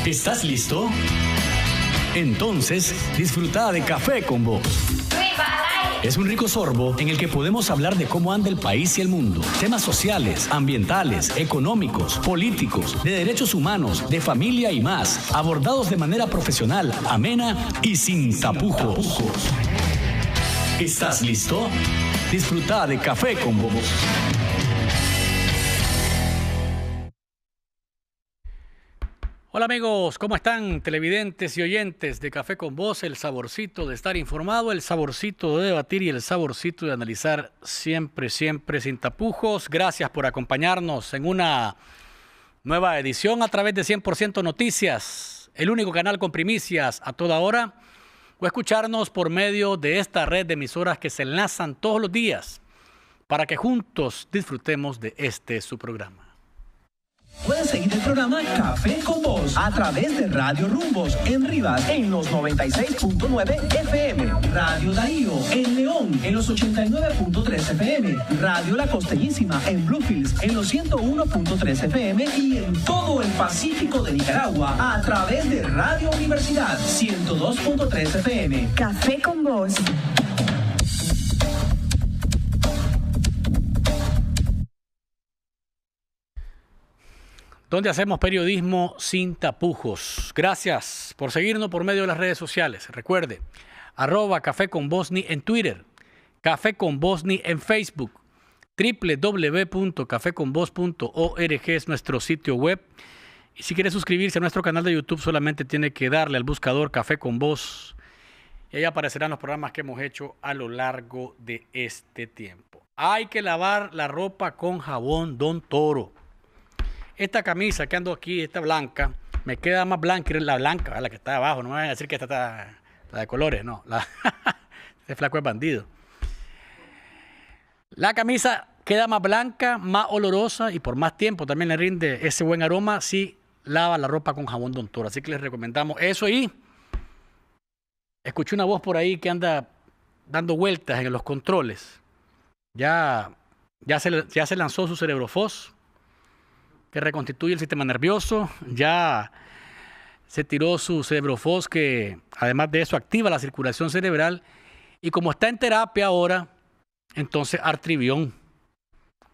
¿Estás listo? Entonces, disfruta de Café con Vos. Es un rico sorbo en el que podemos hablar de cómo anda el país y el mundo. Temas sociales, ambientales, económicos, políticos, de derechos humanos, de familia y más. Abordados de manera profesional, amena y sin tapujos. ¿Estás listo? Disfruta de Café con Vos. Hola amigos, ¿cómo están? Televidentes y oyentes de Café con Vos, el saborcito de estar informado, el saborcito de debatir y el saborcito de analizar siempre sin tapujos. Gracias por acompañarnos en una nueva edición a través de 100% Noticias, el único canal con primicias a toda hora, o escucharnos por medio de esta red de emisoras que se enlazan todos los días para que juntos disfrutemos de su programa. Puedes seguir el programa Café con Vos a través de Radio Rumbos en Rivas en los 96.9 FM, Radio Darío en León en los 89.3 FM, Radio La Costeñísima en Bluefields en los 101.3 FM y en todo el Pacífico de Nicaragua a través de Radio Universidad 102.3 FM. Café con Vos. Donde hacemos periodismo sin tapujos. Gracias por seguirnos por medio de las redes sociales. Recuerde, @Café con Bosni en Twitter, Café con Bosni en Facebook, www.cafeconvos.org es nuestro sitio web. Y si quiere suscribirse a nuestro canal de YouTube, solamente tiene que darle al buscador Café con Vos y ahí aparecerán los programas que hemos hecho a lo largo de este tiempo. Hay que lavar la ropa con jabón Don Toro. Esta camisa que ando aquí, esta blanca, me queda más blanca que la blanca, la que está abajo. No me vayan a decir que esta está la de colores, no. Este flaco es bandido. La camisa queda más blanca, más olorosa y por más tiempo también le rinde ese buen aroma si lava la ropa con jabón Don Toro. Así que les recomendamos eso. Y escuché una voz por ahí que anda dando vueltas en los controles. Ya se lanzó su Cerebrofos, que reconstituye el sistema nervioso. Ya se tiró su Cerebrofos, que además de eso activa la circulación cerebral. Y como está en terapia ahora, entonces Artribión.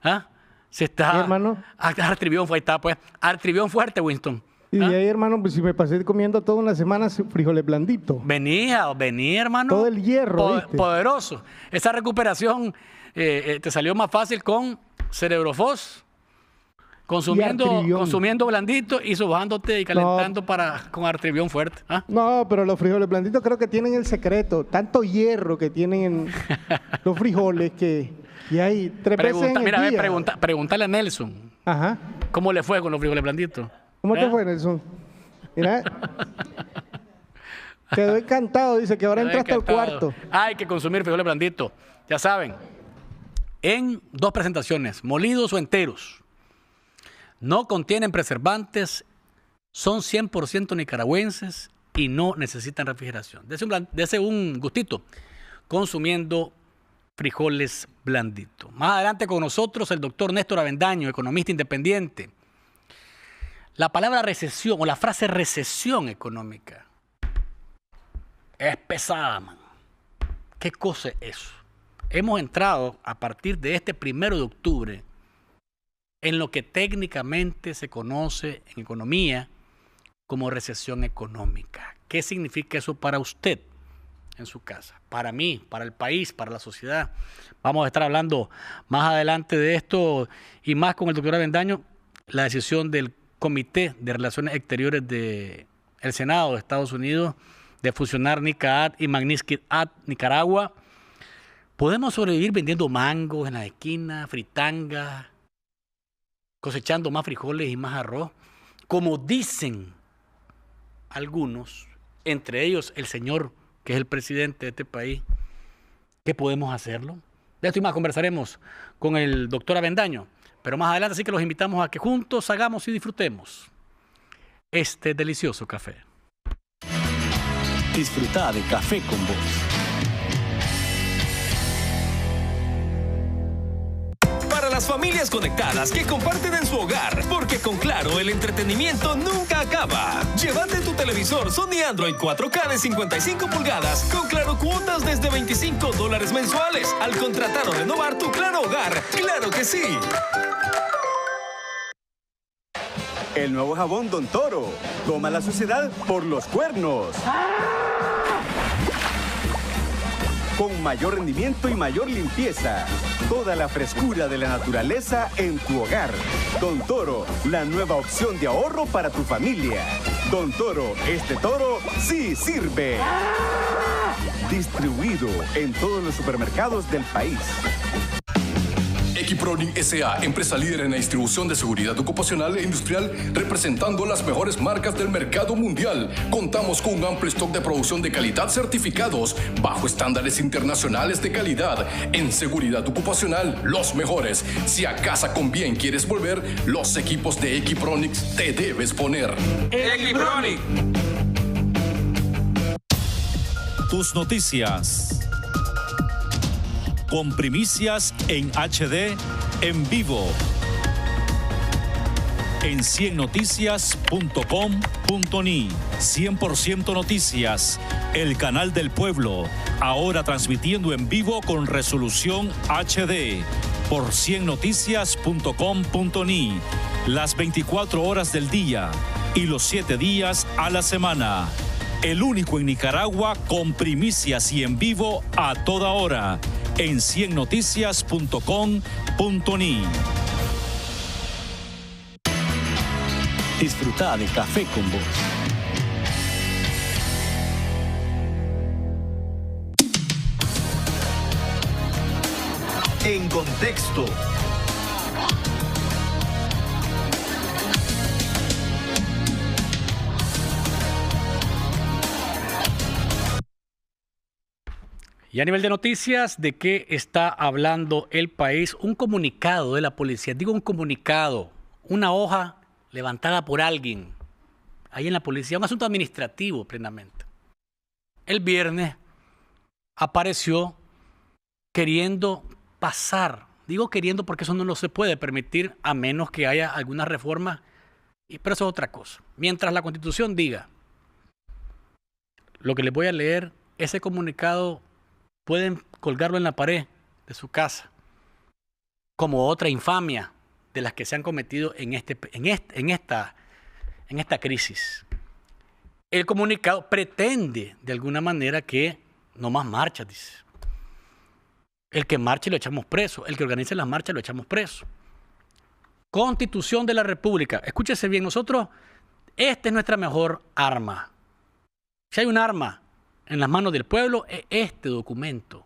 ¿Ah? Se está... ¿Sí, hermano? Artribión, ahí está, pues. Artribión fuerte, Winston. Y de ahí, hermano, pues si me pasé comiendo toda una semana frijoles blanditos. Venía, hermano. Todo el hierro, ¿viste? Poderoso. Esa recuperación te salió más fácil con Cerebrofos. Consumiendo blandito y sobándote y calentando con Artribión fuerte. ¿Ah? No, pero los frijoles blanditos creo que tienen el secreto. Tanto hierro que tienen en los frijoles que... Y hay 3 veces en el día. Pregúntale a Nelson. Ajá. ¿Cómo le fue con los frijoles blanditos? ¿Cómo te fue, Nelson? Mira. Quedó encantado. Dice que ahora entra hasta el cuarto. Hay que consumir frijoles blanditos. Ya saben. En 2 presentaciones. Molidos o enteros. No contienen preservantes, son 100% nicaragüenses y no necesitan refrigeración. Dese un gustito consumiendo frijoles blanditos. Más adelante con nosotros el doctor Néstor Avendaño, economista independiente. La palabra recesión o la frase recesión económica es pesada, man. ¿Qué cosa es eso? Hemos entrado a partir de este 1 de octubre en lo que técnicamente se conoce en economía como recesión económica. ¿Qué significa eso para usted en su casa? Para mí, para el país, para la sociedad. Vamos a estar hablando más adelante de esto y más con el doctor Avendaño, la decisión del Comité de Relaciones Exteriores del Senado de Estados Unidos de fusionar NICAAT y Magnitsky-AT Nicaragua. ¿Podemos sobrevivir vendiendo mangos en la esquina, fritangas, cosechando más frijoles y más arroz? Como dicen algunos, entre ellos el señor que es el presidente de este país, ¿qué podemos hacerlo? De esto y más conversaremos con el doctor Avendaño, pero más adelante, así que los invitamos a que juntos hagamos y disfrutemos este delicioso café. Disfruta de Café con Vos. las familias conectadas que comparten en su hogar, porque con Claro el entretenimiento nunca acaba. Llévate tu televisor Sony Android 4K de 55 pulgadas con Claro cuotas desde $25 mensuales al contratar o renovar tu Claro Hogar. ¡Claro que sí! El nuevo jabón Don Toro. Toma la suciedad por los cuernos. Con mayor rendimiento y mayor limpieza. Toda la frescura de la naturaleza en tu hogar. Don Toro, la nueva opción de ahorro para tu familia. Don Toro, este toro sí sirve. Distribuido en todos los supermercados del país. Equipronic S.A., empresa líder en la distribución de seguridad ocupacional e industrial, representando las mejores marcas del mercado mundial. Contamos con un amplio stock de producción de calidad certificados bajo estándares internacionales de calidad. En seguridad ocupacional, los mejores. Si a casa con bien quieres volver, los equipos de Equipronic te debes poner. Equipronic. Tus noticias. Con primicias en HD, en vivo. En 100noticias.com.ni. 100% Noticias, el canal del pueblo. Ahora transmitiendo en vivo con resolución HD. Por 100noticias.com.ni. Las 24 horas del día y los 7 días a la semana. El único en Nicaragua con primicias y en vivo a toda hora. En 100noticias.com.ni. Disfruta de Café con Vos. En contexto. Y a nivel de noticias, ¿de qué está hablando el país? Un comunicado de la policía, digo un comunicado, una hoja levantada por alguien ahí en la policía, un asunto administrativo plenamente. El viernes apareció queriendo pasar, digo queriendo porque eso no se puede permitir a menos que haya alguna reforma, pero eso es otra cosa. Mientras la Constitución diga lo que les voy a leer, ese comunicado pueden colgarlo en la pared de su casa como otra infamia de las que se han cometido en esta crisis. El comunicado pretende de alguna manera que no más marchas, dice. El que marche lo echamos preso, el que organice las marchas lo echamos preso. Constitución de la República. Escúchese bien, nosotros, esta es nuestra mejor arma. Si hay un arma en las manos del pueblo, es este documento,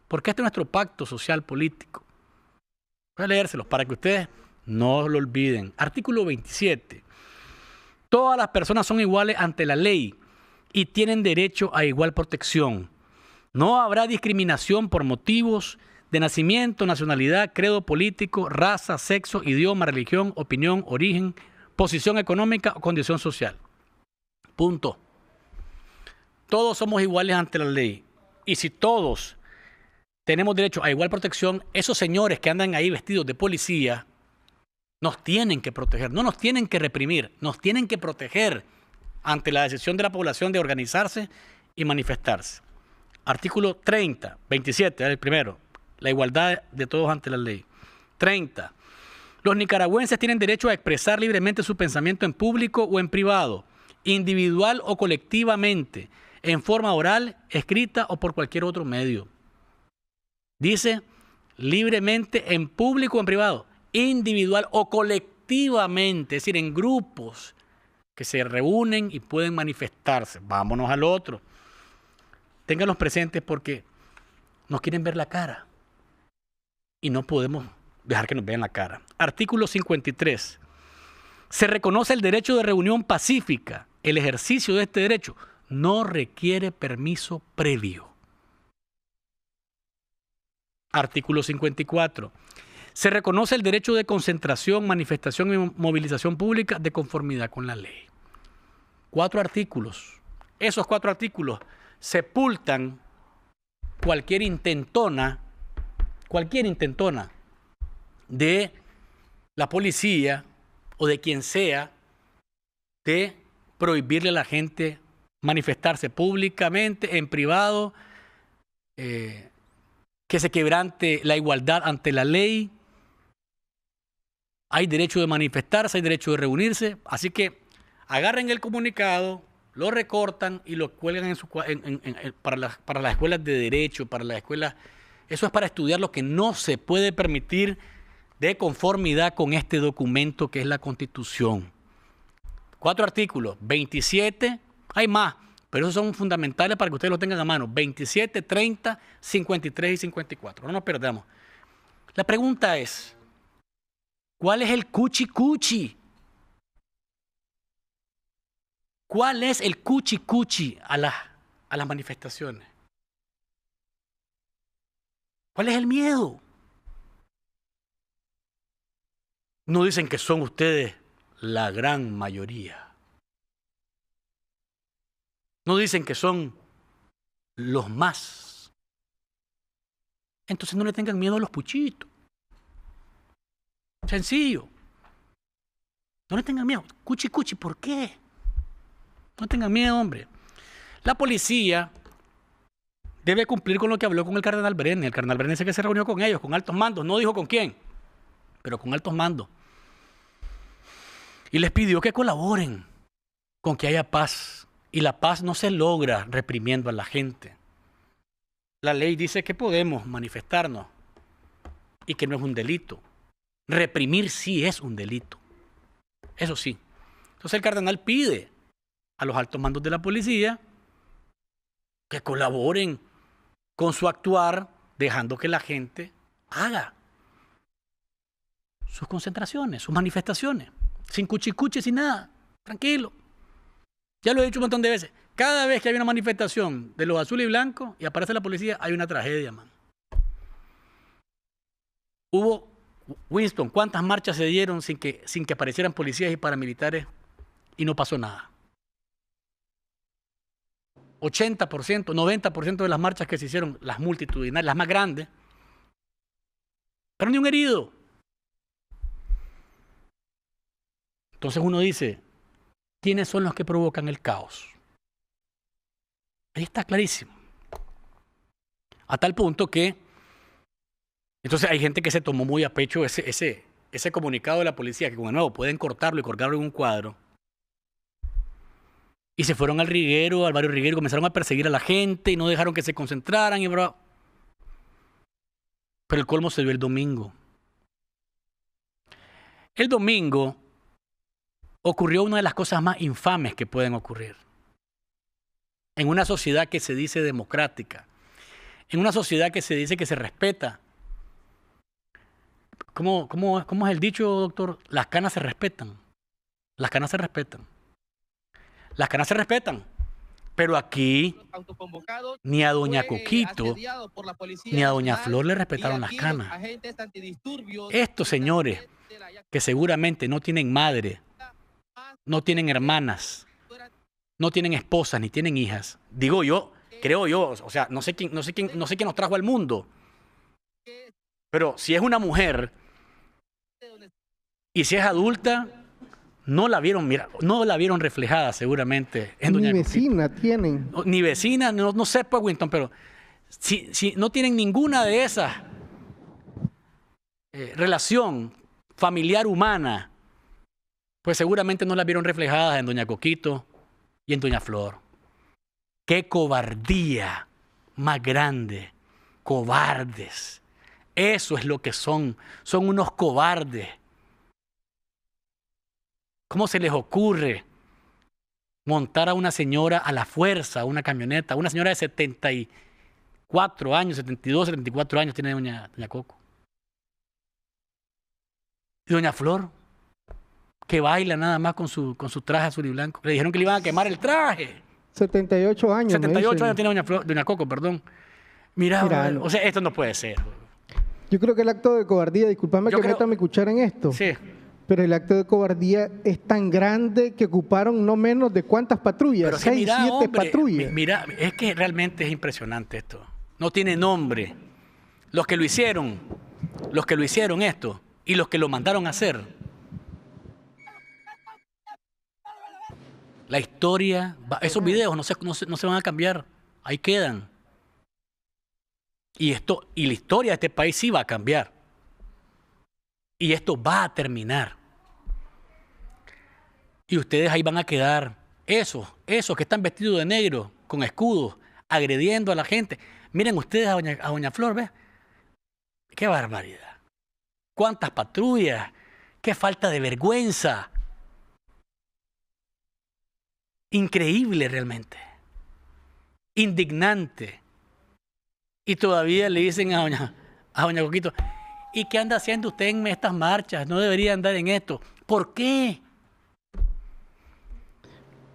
porque este es nuestro pacto social político. Voy a leérselos para que ustedes no lo olviden. Artículo 27. Todas las personas son iguales ante la ley y tienen derecho a igual protección. No habrá discriminación por motivos de nacimiento, nacionalidad, credo político, raza, sexo, idioma, religión, opinión, origen, posición económica o condición social. Punto. Todos somos iguales ante la ley. Y si todos tenemos derecho a igual protección, esos señores que andan ahí vestidos de policía nos tienen que proteger, no nos tienen que reprimir, nos tienen que proteger ante la decisión de la población de organizarse y manifestarse. Artículo 30, 27, el primero, la igualdad de todos ante la ley. 30. Los nicaragüenses tienen derecho a expresar libremente su pensamiento en público o en privado, individual o colectivamente, en forma oral, escrita o por cualquier otro medio. Dice libremente en público o en privado, individual o colectivamente, es decir, en grupos que se reúnen y pueden manifestarse. Vámonos al otro. Ténganlos presentes porque nos quieren ver la cara y no podemos dejar que nos vean la cara. Artículo 53. Se reconoce el derecho de reunión pacífica. El ejercicio de este derecho no requiere permiso previo. Artículo 54. Se reconoce el derecho de concentración, manifestación y movilización pública de conformidad con la ley. 4 artículos. Esos 4 artículos sepultan cualquier intentona de la policía o de quien sea de prohibirle a la gente manifestarse públicamente, en privado, que se quebrante la igualdad ante la ley. Hay derecho de manifestarse, hay derecho de reunirse, así que agarren el comunicado, lo recortan y lo cuelgan para las escuelas de derecho, para las escuelas. Eso es para estudiar lo que no se puede permitir de conformidad con este documento que es la Constitución. 4 artículos, 27, hay más, pero esos son fundamentales para que ustedes lo tengan a mano. 27, 30, 53 y 54. No nos perdamos. La pregunta es, ¿cuál es el cuchi-cuchi? ¿Cuál es el cuchi-cuchi a las manifestaciones? ¿Cuál es el miedo? No dicen que son ustedes la gran mayoría. No dicen que son los más. Entonces no le tengan miedo a los puchitos. Sencillo. No le tengan miedo. Cuchi, cuchi, ¿por qué? No tengan miedo, hombre. La policía debe cumplir con lo que habló con el cardenal Brenes. El cardenal Brenes dice que se reunió con ellos, con altos mandos. No dijo con quién, pero con altos mandos. Y les pidió que colaboren con que haya paz. Y la paz no se logra reprimiendo a la gente. La ley dice que podemos manifestarnos y que no es un delito. Reprimir sí es un delito. Eso sí. Entonces el cardenal pide a los altos mandos de la policía que colaboren con su actuar, dejando que la gente haga sus concentraciones, sus manifestaciones, sin cuchicuchi, sin nada, tranquilo. Ya lo he dicho un montón de veces. Cada vez que hay una manifestación de los azules y blancos y aparece la policía, hay una tragedia, man. Hubo, Winston, ¿cuántas marchas se dieron sin que aparecieran policías y paramilitares y no pasó nada? 80%, 90% de las marchas que se hicieron, las multitudinarias, las más grandes, pero ni un herido. Entonces uno dice, ¿quiénes son los que provocan el caos? Ahí está clarísimo. A tal punto que, entonces hay gente que se tomó muy a pecho ese comunicado de la policía, que de nuevo pueden cortarlo y colgarlo en un cuadro. Y se fueron al Riguero, al barrio Riguero, comenzaron a perseguir a la gente y no dejaron que se concentraran. Pero el colmo se dio el domingo. El domingo ocurrió una de las cosas más infames que pueden ocurrir. En una sociedad que se dice democrática, en una sociedad que se dice que se respeta. ¿Cómo es el dicho, doctor? Las canas se respetan. Las canas se respetan. Las canas se respetan, pero aquí ni a doña Coquito ni a doña Flor le respetaron las canas. Estos señores que seguramente no tienen madre, no tienen hermanas, no tienen esposas ni tienen hijas, digo yo, creo yo, o sea, no sé quién nos trajo al mundo, pero si es una mujer y si es adulta, no la vieron reflejada seguramente en doña Coquito. Ni vecina tienen. Ni vecina, no sé pues, Winston, pero si no tienen ninguna de esas relación familiar humana, pues seguramente no la vieron reflejadas en doña Coquito y en doña Flor. ¡Qué cobardía más grande! Cobardes. Eso es lo que son. Son unos cobardes. ¿Cómo se les ocurre montar a una señora a la fuerza, a una camioneta? Una señora de 74 años, 72, 74 años tiene doña Coco. Y doña Flor, que baila nada más con su traje azul y blanco. Le dijeron que le iban a quemar el traje. 78 años. 78 años tiene doña Coco, perdón. Mira, o sea, esto no puede ser. Yo creo que el acto de cobardía, discúlpame que meta mi cuchara en esto. Sí. Pero el acto de cobardía es tan grande que ocuparon no menos de ¿cuántas patrullas? Pero 6, 7 patrullas. Mira, es que realmente es impresionante esto. No tiene nombre. Los que lo hicieron esto, y los que lo mandaron a hacer. La historia, esos videos no se van a cambiar, ahí quedan. Y la historia de este país sí va a cambiar. Y esto va a terminar. Y ustedes ahí van a quedar, esos que están vestidos de negro, con escudos, agrediendo a la gente. Miren ustedes a doña Flor, ¿ves? ¡Qué barbaridad! ¡Cuántas patrullas! ¡Qué falta de vergüenza! Increíble realmente. Indignante. Y todavía le dicen a doña Coquito, ¿y qué anda haciendo usted en estas marchas? No debería andar en esto. ¿Por qué?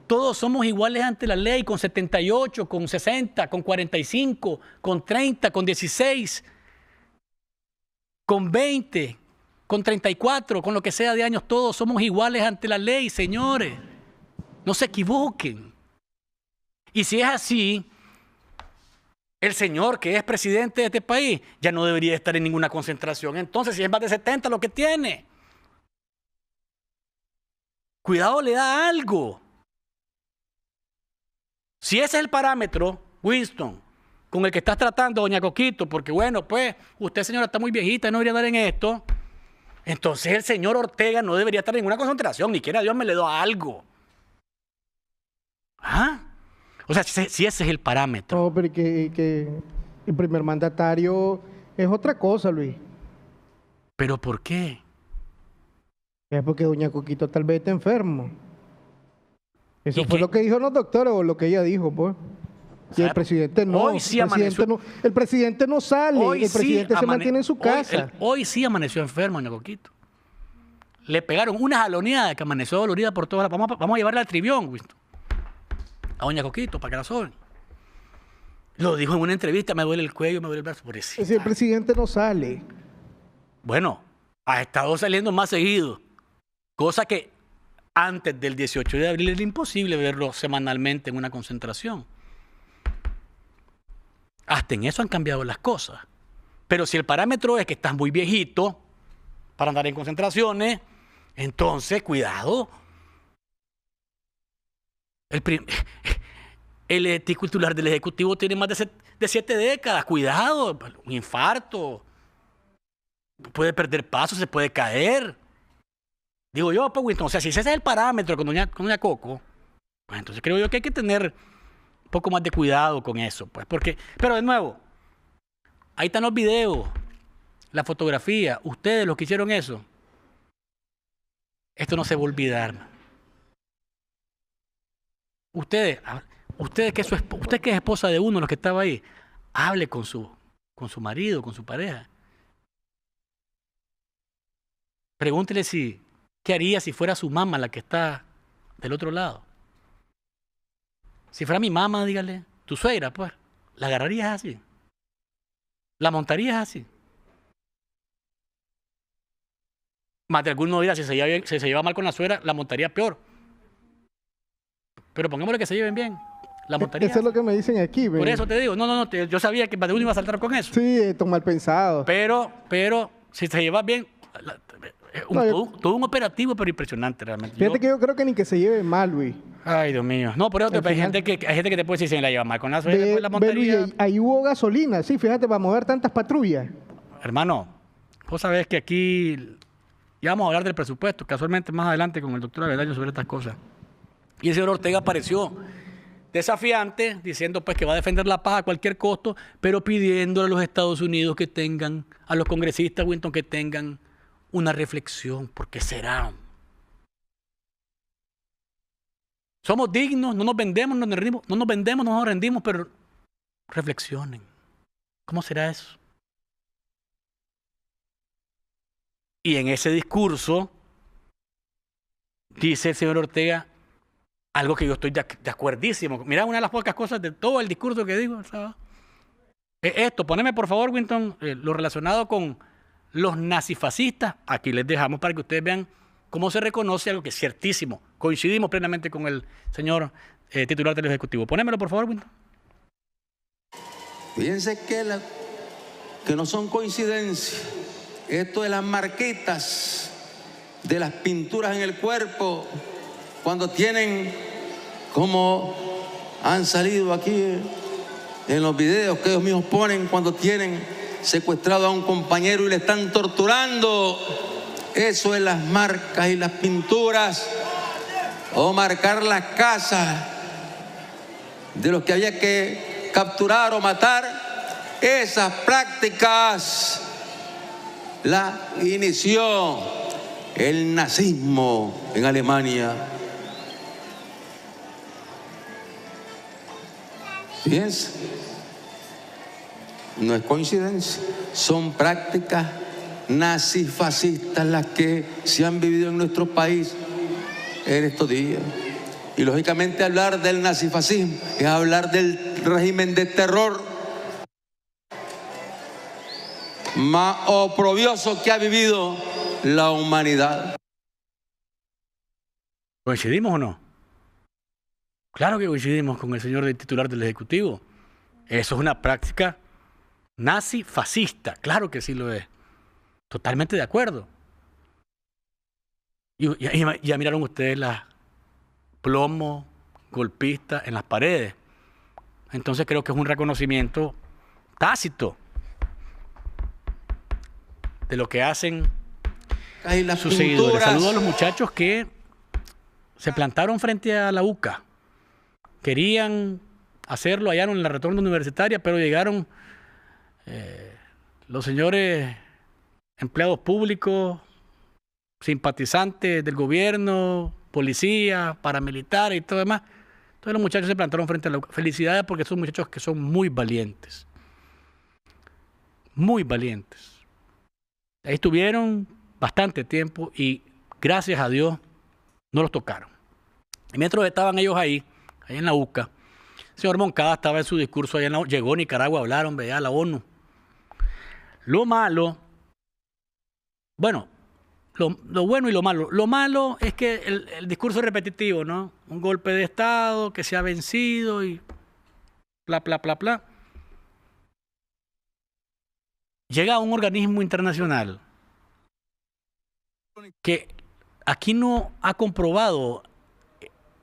Todos somos iguales ante la ley, con 78, con 60, con 45, con 30, con 16, con 20, con 34, con lo que sea de años, todos somos iguales ante la ley, señores. No se equivoquen. Y si es así, el señor que es presidente de este país ya no debería estar en ninguna concentración. Entonces, si es más de 70 lo que tiene, cuidado, le da algo. Si ese es el parámetro, Winston, con el que estás tratando, doña Coquito, porque bueno, pues, usted, señora, está muy viejita y no debería andar en esto, entonces el señor Ortega no debería estar en ninguna concentración, ni quiera Dios me le da algo. ¿Ah? O sea, si ese es el parámetro. No, pero que el primer mandatario es otra cosa, Luis. ¿Pero por qué? Es porque doña Coquito tal vez está enfermo. Eso fue lo que dijo los doctores o lo que ella dijo, pues. Y el presidente no. Hoy sí el presidente no sale, el presidente se mantiene en su casa. Hoy sí amaneció enfermo, doña Coquito. Le pegaron una jaloneada que amaneció dolorida por todas las... Vamos a llevarla al trivión, Winston. A doña Coquito, para que la soben. Lo dijo en una entrevista, me duele el cuello, me duele el brazo. Por eso. Si el presidente no sale. Bueno, ha estado saliendo más seguido. Cosa que antes del 18 de abril era imposible verlo semanalmente en una concentración. Hasta en eso han cambiado las cosas. Pero si el parámetro es que estás muy viejito para andar en concentraciones, entonces, cuidado. El titular del Ejecutivo tiene más de 7 décadas. Cuidado, un infarto. Puede perder paso, se puede caer. Digo yo, pues, Winston, o sea, si ese es el parámetro con doña Coco, pues entonces creo yo que hay que tener un poco más de cuidado con eso, pues, porque, pero de nuevo, ahí están los videos, la fotografía, ustedes los que hicieron eso, esto no se va a olvidar. Usted que es esposa de uno de los que estaba ahí, hable con su marido, con su pareja. Pregúntele qué haría si fuera su mamá la que está del otro lado. Si fuera mi mamá, dígale, tu suegra, pues, ¿la agarrarías así? ¿La montarías así? Más de alguno dirá, si se lleva mal con la suegra, la montaría peor. Pero pongámosle que se lleven bien. La montaría. Eso es lo que me dicen aquí. Por eso te digo, no, yo sabía que más de uno iba a saltar con eso. Sí, esto mal pensado. Pero, si se lleva bien, todo un operativo, pero impresionante realmente. Fíjate que yo creo que ni que se lleve mal, Luis. Ay, Dios mío. No, por eso hay gente que te puede decir si se la lleva mal con la suegra, pues la montaría. Luis, ahí hubo gasolina, sí, fíjate, para mover tantas patrullas. Hermano, vos sabés que aquí ya vamos a hablar del presupuesto, casualmente más adelante con el doctor Avedaño sobre estas cosas. Y el señor Ortega apareció desafiante, diciendo pues que va a defender la paz a cualquier costo, pero pidiendo a los Estados Unidos que tengan, a los congresistas, Winston, que tengan una reflexión, porque será. Somos dignos, no nos vendemos, no nos rendimos, pero reflexionen. ¿Cómo será eso? Y en ese discurso dice el señor Ortega algo que yo estoy de acuerdísimo. Mira, una de las pocas cosas de todo el discurso que digo, ¿sabes? Esto, poneme por favor, Winston, lo relacionado con los nazifascistas. Aquí les dejamos para que ustedes vean cómo se reconoce algo que es ciertísimo. Coincidimos plenamente con el señor titular del Ejecutivo. Ponémelo por favor, Winston. Fíjense que no son coincidencias esto de las marquitas, de las pinturas en el cuerpo, cuando tienen, como han salido aquí en los videos que ellos mismos ponen, cuando tienen secuestrado a un compañero y le están torturando. Eso es las marcas y las pinturas, o marcar las casas de los que había que capturar o matar. Esas prácticas las inició el nazismo en Alemania. Fíjense, no es coincidencia, son prácticas nazifascistas las que se han vivido en nuestro país en estos días. Y lógicamente hablar del nazifascismo es hablar del régimen de terror más oprobioso que ha vivido la humanidad. ¿Coincidimos o no? Claro que coincidimos con el señor titular del Ejecutivo. Eso es una práctica nazi-fascista. Claro que sí lo es. Totalmente de acuerdo. Y ya miraron ustedes las plomo golpistas en las paredes. Entonces creo que es un reconocimiento tácito de lo que hacen sus seguidores. Saludo a los muchachos que se plantaron frente a la UCA. Querían hacerlo allá en la retorno universitaria, pero llegaron los señores empleados públicos, simpatizantes del gobierno, policías, paramilitares y todo demás. Entonces los muchachos se plantaron frente a la UCA. Felicidades, porque son muchachos que son muy valientes. Muy valientes. Ahí estuvieron bastante tiempo y gracias a Dios no los tocaron. Y mientras estaban ellos ahí en la UCA, el señor Moncada estaba en su discurso allá en la ONU. Llegó a Nicaragua, hablaron, veía a la ONU. Lo malo, bueno, lo bueno y lo malo. Lo malo es que el discurso es repetitivo, ¿no? Un golpe de Estado que se ha vencido y bla, bla, bla, bla. Llega a un organismo internacional que aquí no ha comprobado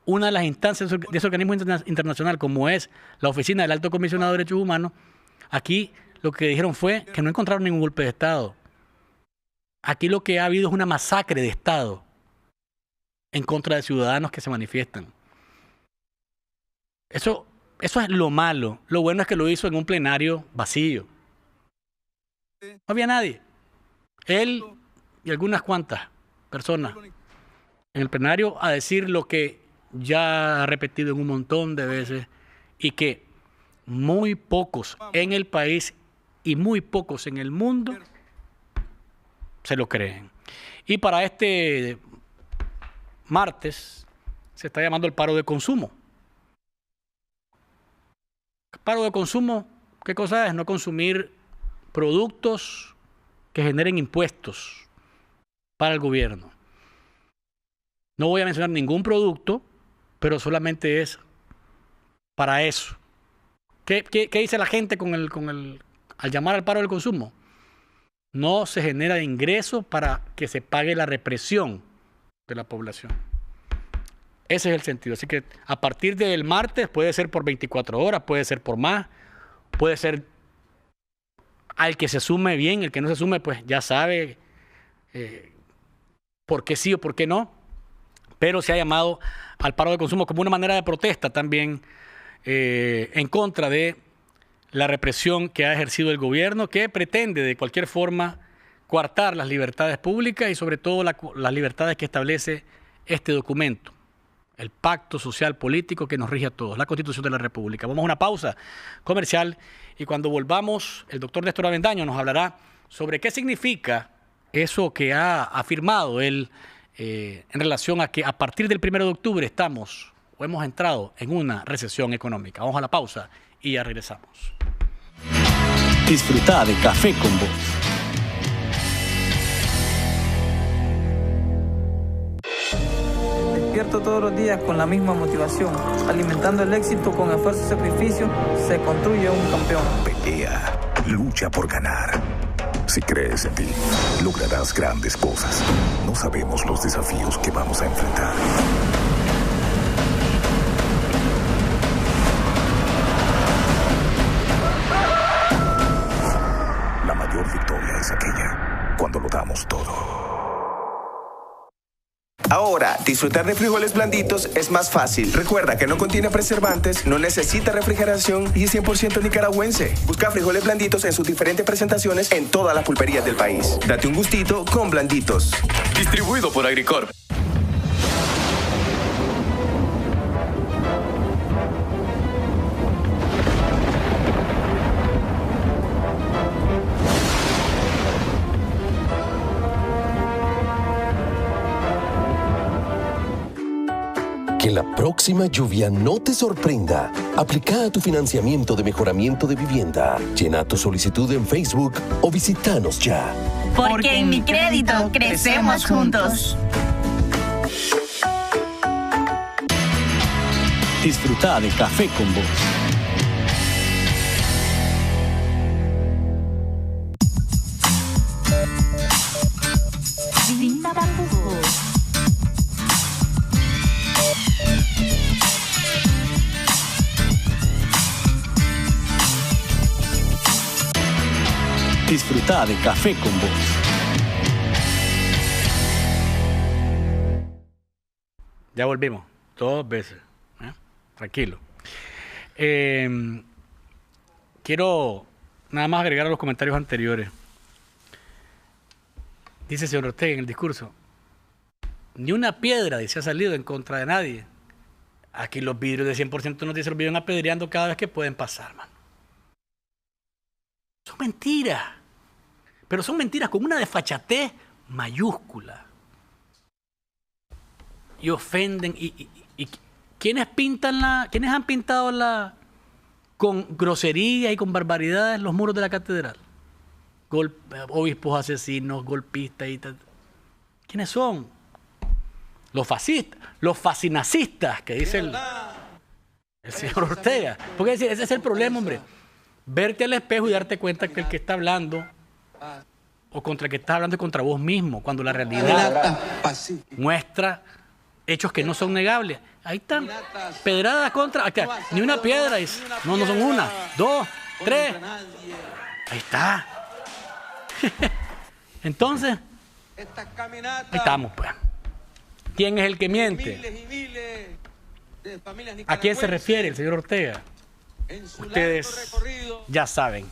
una de las instancias de ese organismo internacional, como es la Oficina del Alto Comisionado de Derechos Humanos. Aquí lo que dijeron fue que no encontraron ningún golpe de Estado. Aquí lo que ha habido es una masacre de Estado en contra de ciudadanos que se manifiestan. Eso es lo malo. Lo bueno es que lo hizo en un plenario vacío. No había nadie. Él y algunas cuantas personas en el plenario a decir lo que ya ha repetido en un montón de veces y que muy pocos en el país y muy pocos en el mundo se lo creen. Y para este martes se está llamando el paro de consumo. Paro de consumo, ¿qué cosa es? No consumir productos que generen impuestos para el gobierno. No voy a mencionar ningún producto, pero solamente es para eso. ¿Qué dice la gente al llamar al paro del consumo? No se genera ingreso para que se pague la represión de la población. Ese es el sentido. Así que a partir del martes puede ser por 24 horas, puede ser por más, puede ser al que se sume bien, el que no se sume pues ya sabe por qué sí o por qué no. Pero se ha llamado al paro de consumo como una manera de protesta también en contra de la represión que ha ejercido el gobierno, que pretende de cualquier forma coartar las libertades públicas y sobre todo las libertades que establece este documento, el pacto social político que nos rige a todos, la Constitución de la República. Vamos a una pausa comercial y cuando volvamos el doctor Néstor Avendaño nos hablará sobre qué significa eso que ha afirmado él en relación a que a partir del 1 de octubre estamos o hemos entrado en una recesión económica. Vamos a la pausa y ya regresamos. Disfruta de Café con Vos. Despierto todos los días con la misma motivación, alimentando el éxito con esfuerzo y sacrificio, se construye un campeón. Pelea, lucha por ganar. Si crees en ti, lograrás grandes cosas. No sabemos los desafíos que vamos a enfrentar. La mayor victoria es aquella cuando lo damos todo. Ahora, disfrutar de frijoles blanditos es más fácil. Recuerda que no contiene preservantes, no necesita refrigeración y es 100% nicaragüense. Busca frijoles blanditos en sus diferentes presentaciones en todas las pulperías del país. Date un gustito con Blanditos. Distribuido por Agricorp. Que la próxima lluvia no te sorprenda. Aplica a tu financiamiento de mejoramiento de vivienda. Llena tu solicitud en Facebook o visítanos ya. Porque en Mi Crédito crecemos juntos. Disfruta de Café con Vos. Disfruta de Café con Vos. Ya volvimos, 2 veces. Tranquilo. Quiero nada más agregar a los comentarios anteriores. Dice el señor Ortega en el discurso, ni una piedra dice ha salido en contra de nadie. Aquí los vidrios de 100% nos dicen los viven apedreando cada vez que pueden pasar, mano. Son mentiras. Pero son mentiras con una desfachatez mayúscula. Y ofenden. Y ¿quiénes han pintado con grosería y con barbaridades los muros de la catedral? Obispos asesinos, golpistas y tal. ¿Quiénes son? Los fascistas, los fascinacistas, que dice el señor Ortega. Porque ese es el problema, hombre. Verte al espejo y darte cuenta que el que está hablando o contra el que estás hablando es contra vos mismo, cuando la realidad muestra hechos que no son negables. Ahí están, pedradas contra, acá, ni una piedra, no son 1, 2, 3. Ahí está. Entonces, ahí estamos, pues. ¿Quién es el que miente? ¿A quién se refiere el señor Ortega? Ustedes ya saben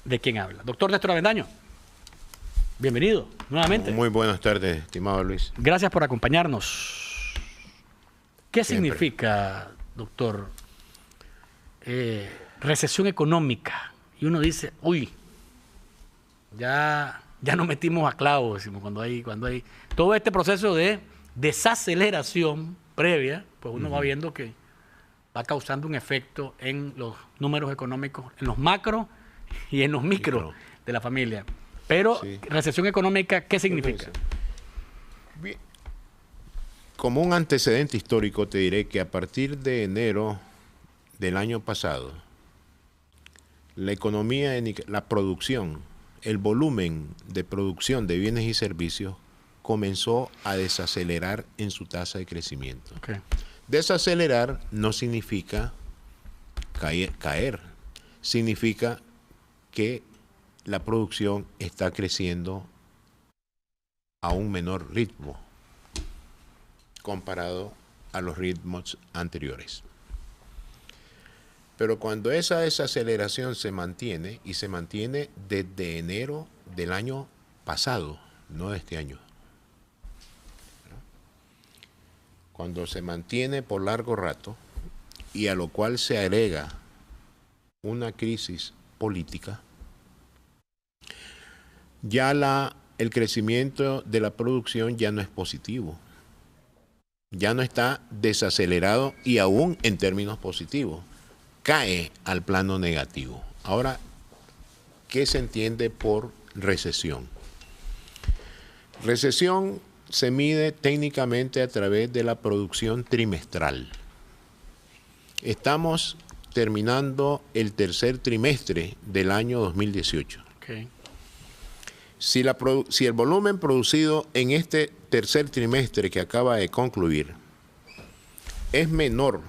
de quién habla. Doctor Néstor Avendaño, bienvenido nuevamente. Muy buenas tardes, estimado Luis. Gracias por acompañarnos. ¿Qué significa, doctor, recesión económica? Y uno dice, uy, ya nos metimos a clavo, decimos, cuando hay todo este proceso de desaceleración previa, pues uno va viendo que va causando un efecto en los números económicos, en los macro y en los micro de la familia. Pero, sí. Recesión económica, ¿qué significa? Bien. Como un antecedente histórico, te diré que a partir de enero del año pasado, la economía, la producción, el volumen de producción de bienes y servicios comenzó a desacelerar en su tasa de crecimiento. Okay. Desacelerar no significa caer, significa que la producción está creciendo a un menor ritmo comparado a los ritmos anteriores. Pero cuando esa desaceleración se mantiene, y se mantiene desde enero del año pasado, no de este año, cuando se mantiene por largo rato y a lo cual se agrega una crisis política, ya el crecimiento de la producción ya no es positivo, ya no está desacelerado y aún en términos positivos, cae al plano negativo. Ahora, ¿qué se entiende por recesión? Recesión se mide técnicamente a través de la producción trimestral. Estamos terminando el tercer trimestre del año 2018. Okay. Si el volumen producido en este tercer trimestre que acaba de concluir es menor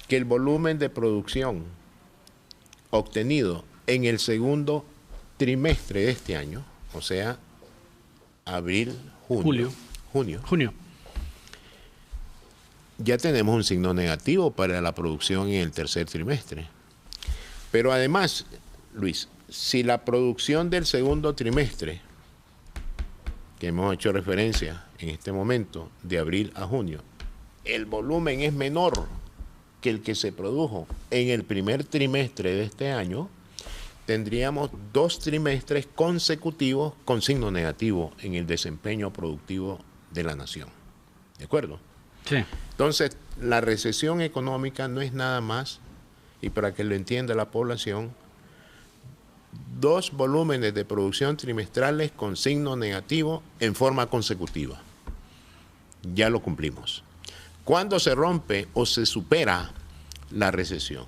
que el volumen de producción obtenido en el segundo trimestre de este año, o sea, abril, junio, ya tenemos un signo negativo para la producción en el tercer trimestre. Pero además, Luis, si la producción del segundo trimestre, que hemos hecho referencia en este momento, de abril a junio, el volumen es menor que el que se produjo en el primer trimestre de este año, tendríamos 2 trimestres consecutivos con signo negativo en el desempeño productivo de la nación. ¿De acuerdo? Sí. Entonces, la recesión económica no es nada más, y para que lo entienda la población, 2 volúmenes de producción trimestrales con signo negativo en forma consecutiva. Ya lo cumplimos. ¿Cuándo se rompe o se supera la recesión?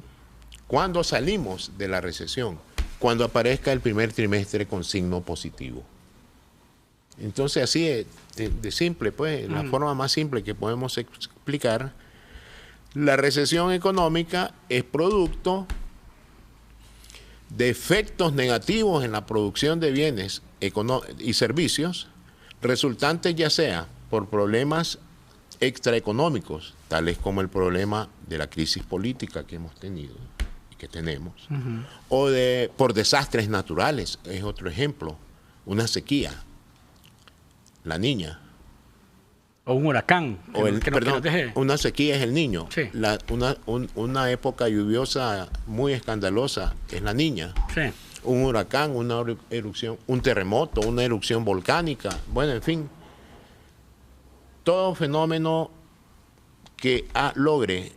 ¿Cuándo salimos de la recesión? Cuando aparezca el primer trimestre con signo positivo. Entonces, así de simple, pues, la forma más simple que podemos explicar, la recesión económica es producto de efectos negativos en la producción de bienes y servicios, resultantes ya sea por problemas extraeconómicos, tales como el problema de la crisis política que hemos tenido y que tenemos, o por desastres naturales, es otro ejemplo, una sequía, la Niña. O un huracán. Una sequía es el Niño. Sí. Una época lluviosa muy escandalosa es la Niña. Sí. Un huracán, una erupción, un terremoto, una erupción volcánica. Bueno, en fin. Todo fenómeno que logre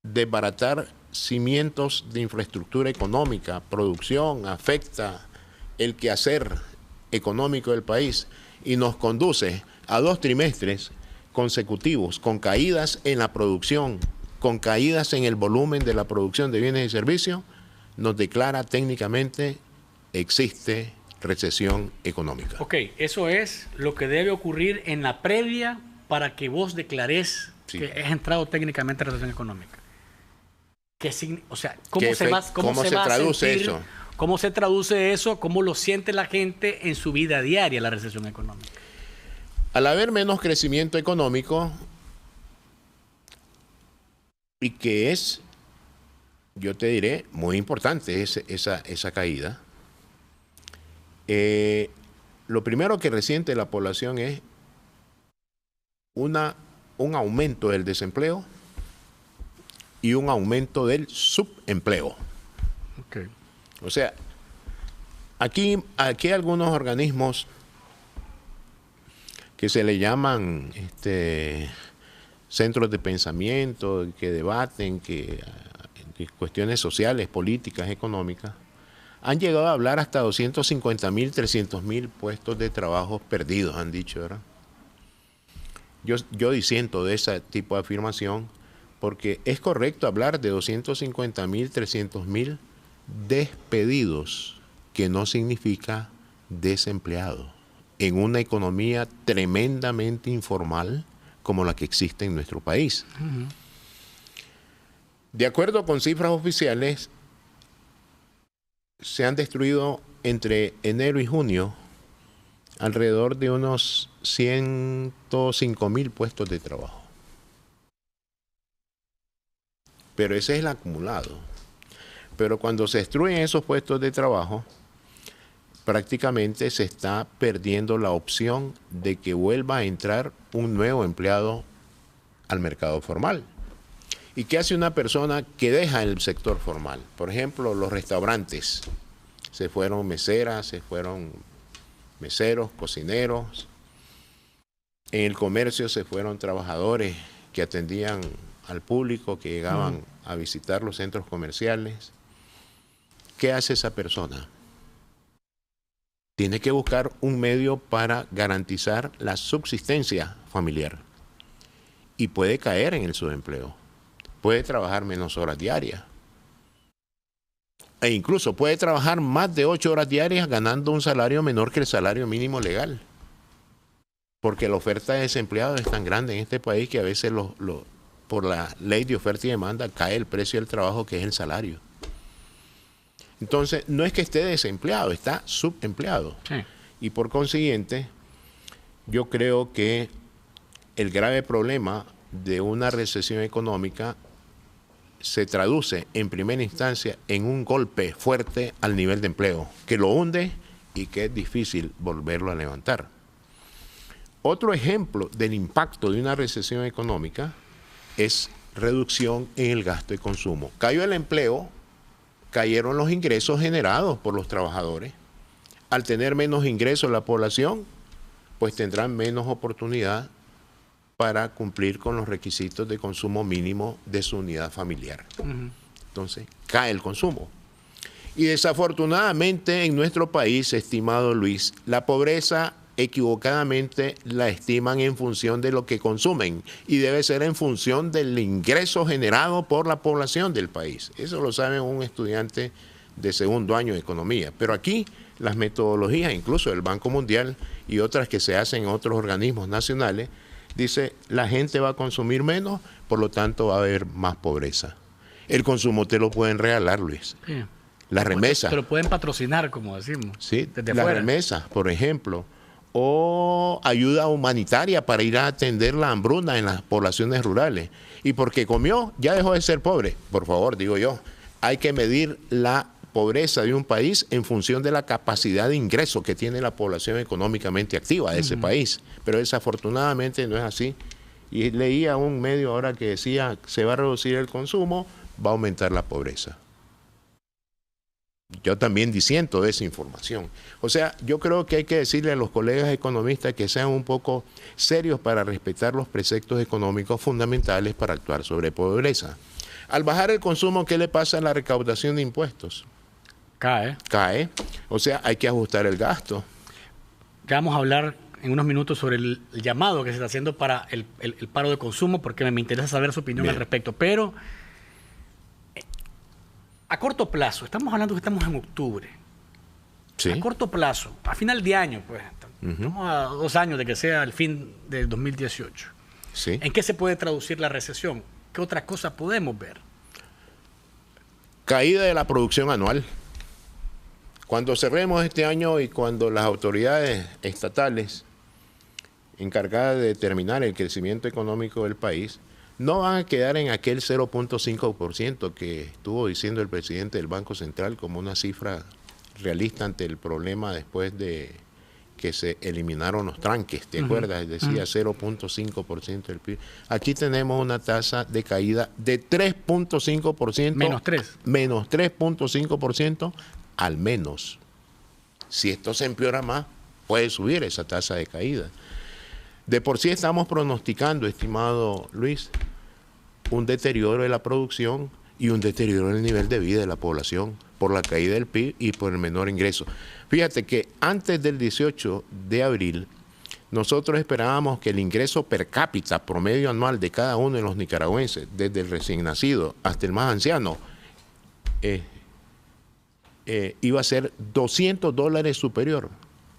desbaratar cimientos de infraestructura económica, producción, afecta el quehacer económico del país y nos conduce a 2 trimestres consecutivos con caídas en la producción, con caídas en el volumen de la producción de bienes y servicios, nos declara técnicamente existe recesión económica. Ok, eso es lo que debe ocurrir en la previa para que vos declares que has entrado técnicamente en recesión económica. O sea, ¿cómo se traduce eso? ¿Cómo se traduce eso? ¿Cómo lo siente la gente en su vida diaria, la recesión económica? Al haber menos crecimiento económico, y que es, yo te diré, muy importante esa caída, lo primero que resiente la población es un aumento del desempleo y un aumento del subempleo. Okay. O sea, aquí hay algunos organismos que se le llaman centros de pensamiento, que debaten cuestiones sociales, políticas, económicas, han llegado a hablar hasta 250.000, 300.000 puestos de trabajo perdidos, han dicho, ¿verdad? Yo disiento de ese tipo de afirmación, porque es correcto hablar de 250.000, 300.000 despedidos, que no significa desempleado, en una economía tremendamente informal como la que existe en nuestro país. De acuerdo con cifras oficiales, se han destruido entre enero y junio alrededor de unos 105.000 puestos de trabajo. Pero ese es el acumulado. Pero cuando se destruyen esos puestos de trabajo, prácticamente se está perdiendo la opción de que vuelva a entrar un nuevo empleado al mercado formal. ¿Y qué hace una persona que deja el sector formal? Por ejemplo, los restaurantes. Se fueron meseras, se fueron meseros, cocineros. En el comercio se fueron trabajadores que atendían al público, que llegaban a visitar los centros comerciales. ¿Qué hace esa persona? Tiene que buscar un medio para garantizar la subsistencia familiar. Y puede caer en el subempleo. Puede trabajar menos horas diarias. e incluso puede trabajar más de 8 horas diarias ganando un salario menor que el salario mínimo legal. Porque la oferta de desempleados es tan grande en este país que a veces por la ley de oferta y demanda cae el precio del trabajo, que es el salario. Entonces, no es que esté desempleado, está subempleado. Sí. Y por consiguiente, yo creo que el grave problema de una recesión económica se traduce en primera instancia en un golpe fuerte al nivel de empleo, que lo hunde y que es difícil volverlo a levantar. Otro ejemplo del impacto de una recesión económica es reducción en el gasto y consumo. Cayó el empleo, cayeron los ingresos generados por los trabajadores. Al tener menos ingresos la población, pues tendrán menos oportunidad para cumplir con los requisitos de consumo mínimo de su unidad familiar. Entonces, cae el consumo. Y desafortunadamente en nuestro país, estimado Luis, la pobreza equivocadamente la estiman en función de lo que consumen y debe ser en función del ingreso generado por la población del país. Eso lo sabe un estudiante de segundo año de economía. Pero aquí las metodologías, incluso del Banco Mundial y otras que se hacen en otros organismos nacionales, dice la gente va a consumir menos, por lo tanto va a haber más pobreza. El consumo te lo pueden regalar, Luis. Sí. Las remesas. Te lo pueden patrocinar, como decimos. Sí, las remesas, por ejemplo. O ayuda humanitaria para ir a atender la hambruna en las poblaciones rurales. Y porque comió, ya dejó de ser pobre. Por favor, digo yo, hay que medir la pobreza de un país en función de la capacidad de ingreso que tiene la población económicamente activa de ese país. Pero desafortunadamente no es así. Y leía un medio ahora que decía, se va a reducir el consumo, va a aumentar la pobreza. Yo también disiento de esa información. O sea, yo creo que hay que decirle a los colegas economistas que sean un poco serios para respetar los preceptos económicos fundamentales para actuar sobre pobreza. Al bajar el consumo, ¿qué le pasa a la recaudación de impuestos? Cae. Cae. O sea, hay que ajustar el gasto. Ya vamos a hablar en unos minutos sobre el llamado que se está haciendo para el paro de consumo, porque me interesa saber su opinión al respecto. Pero a corto plazo, estamos hablando que estamos en octubre. Sí. A corto plazo, a final de año, pues, estamos a 2 años de que sea el fin del 2018. Sí. ¿En qué se puede traducir la recesión? ¿Qué otra cosa podemos ver? Caída de la producción anual. Cuando cerremos este año y cuando las autoridades estatales encargadas de determinar el crecimiento económico del país no van a quedar en aquel 0.5% que estuvo diciendo el presidente del Banco Central como una cifra realista ante el problema después de que se eliminaron los tranques, ¿te acuerdas? Decía 0.5% del PIB. Aquí tenemos una tasa de caída de 3.5%. Menos 3. Menos 3.5% al menos. Si esto se empeora más, puede subir esa tasa de caída. De por sí estamos pronosticando, estimado Luis, un deterioro de la producción y un deterioro en el nivel de vida de la población por la caída del PIB y por el menor ingreso. Fíjate que antes del 18 de abril, nosotros esperábamos que el ingreso per cápita promedio anual de cada uno de los nicaragüenses, desde el recién nacido hasta el más anciano, iba a ser $200 superior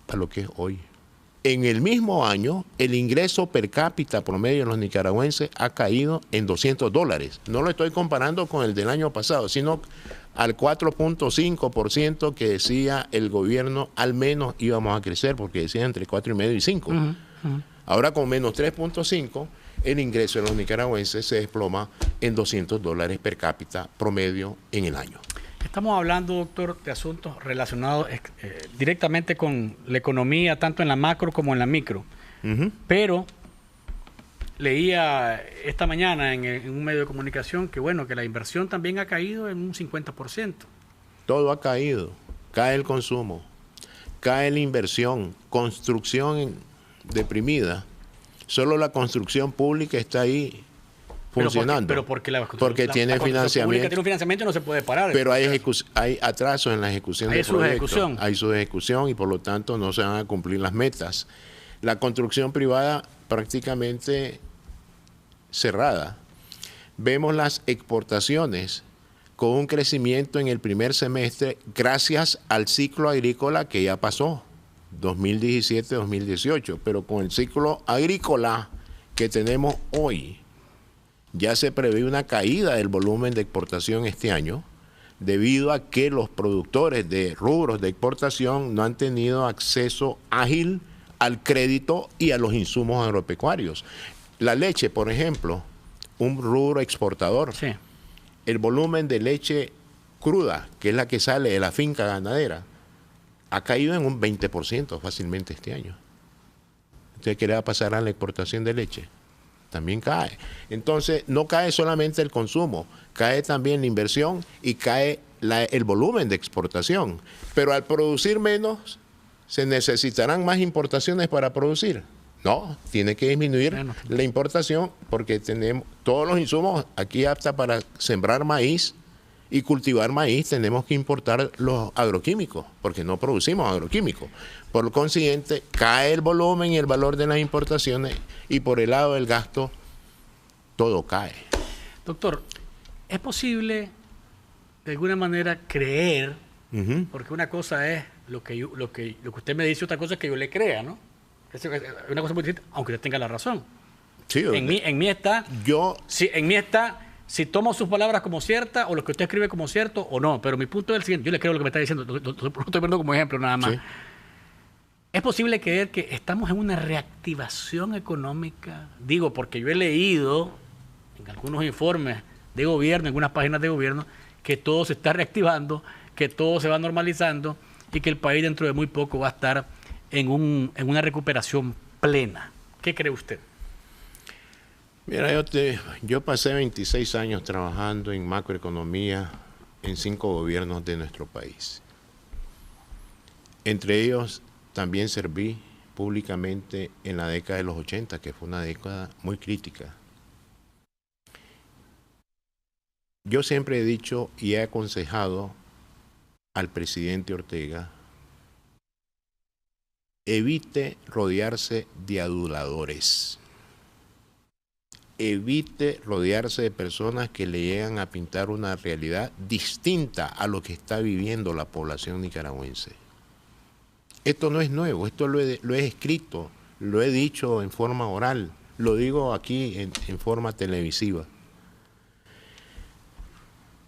a lo que es hoy. En el mismo año, el ingreso per cápita promedio de los nicaragüenses ha caído en $200. No lo estoy comparando con el del año pasado, sino al 4.5% que decía el gobierno, al menos íbamos a crecer, porque decía entre 4,5 y 5. Ahora con menos 3.5, el ingreso de los nicaragüenses se desploma en $200 per cápita promedio en el año. Estamos hablando, doctor, de asuntos relacionados directamente con la economía, tanto en la macro como en la micro. Pero leía esta mañana en un medio de comunicación que, bueno, que la inversión también ha caído en un 50%. Todo ha caído. Cae el consumo, cae la inversión, construcción deprimida. Solo la construcción pública está ahí funcionando. Porque tiene financiamiento. Tiene un financiamiento y no se puede parar. Pero hay atrasos en la ejecución del proyecto. Hay su ejecución y por lo tanto no se van a cumplir las metas. La construcción privada prácticamente cerrada. Vemos las exportaciones con un crecimiento en el primer semestre gracias al ciclo agrícola que ya pasó, 2017-2018, pero con el ciclo agrícola que tenemos hoy, ya se prevé una caída del volumen de exportación este año, debido a que los productores de rubros de exportación no han tenido acceso ágil al crédito y a los insumos agropecuarios. La leche, por ejemplo, un rubro exportador. Sí. El volumen de leche cruda, que es la que sale de la finca ganadera, ha caído en un 20% fácilmente este año. ¿Usted qué le va a pasar a la exportación de leche? También cae. Entonces, no cae solamente el consumo, cae también la inversión y cae el volumen de exportación. Pero al producir menos, ¿se necesitarán más importaciones para producir? No, tiene que disminuir la importación porque tenemos todos los insumos aquí apta para sembrar maíz y cultivar maíz, tenemos que importar los agroquímicos porque no producimos agroquímicos. Por lo consiguiente, cae el volumen y el valor de las importaciones y por el lado del gasto todo cae. Doctor, ¿es posible de alguna manera creer, porque una cosa es lo que usted me dice, otra cosa es que yo le crea, ¿no? Es una cosa muy distinta, aunque usted tenga la razón. Sí, en mí está, si tomo sus palabras como ciertas, o lo que usted escribe como cierto, o no. Pero mi punto es el siguiente, yo le creo lo que me está diciendo, lo estoy poniendo como ejemplo nada más. Sí. ¿Es posible creer que estamos en una reactivación económica? Digo, porque yo he leído en algunos informes de gobierno, en algunas páginas de gobierno, que todo se está reactivando, que todo se va normalizando y que el país dentro de muy poco va a estar en una recuperación plena. ¿Qué cree usted? Mira, yo pasé 26 años trabajando en macroeconomía en 5 gobiernos de nuestro país. Entre ellos también serví públicamente en la década de los 80, que fue una década muy crítica. Yo siempre he dicho y he aconsejado al presidente Ortega: evite rodearse de aduladores. Evite rodearse de personas que le llegan a pintar una realidad distinta a lo que está viviendo la población nicaragüense. Esto no es nuevo, esto lo he escrito, lo he dicho en forma oral, lo digo aquí en forma televisiva.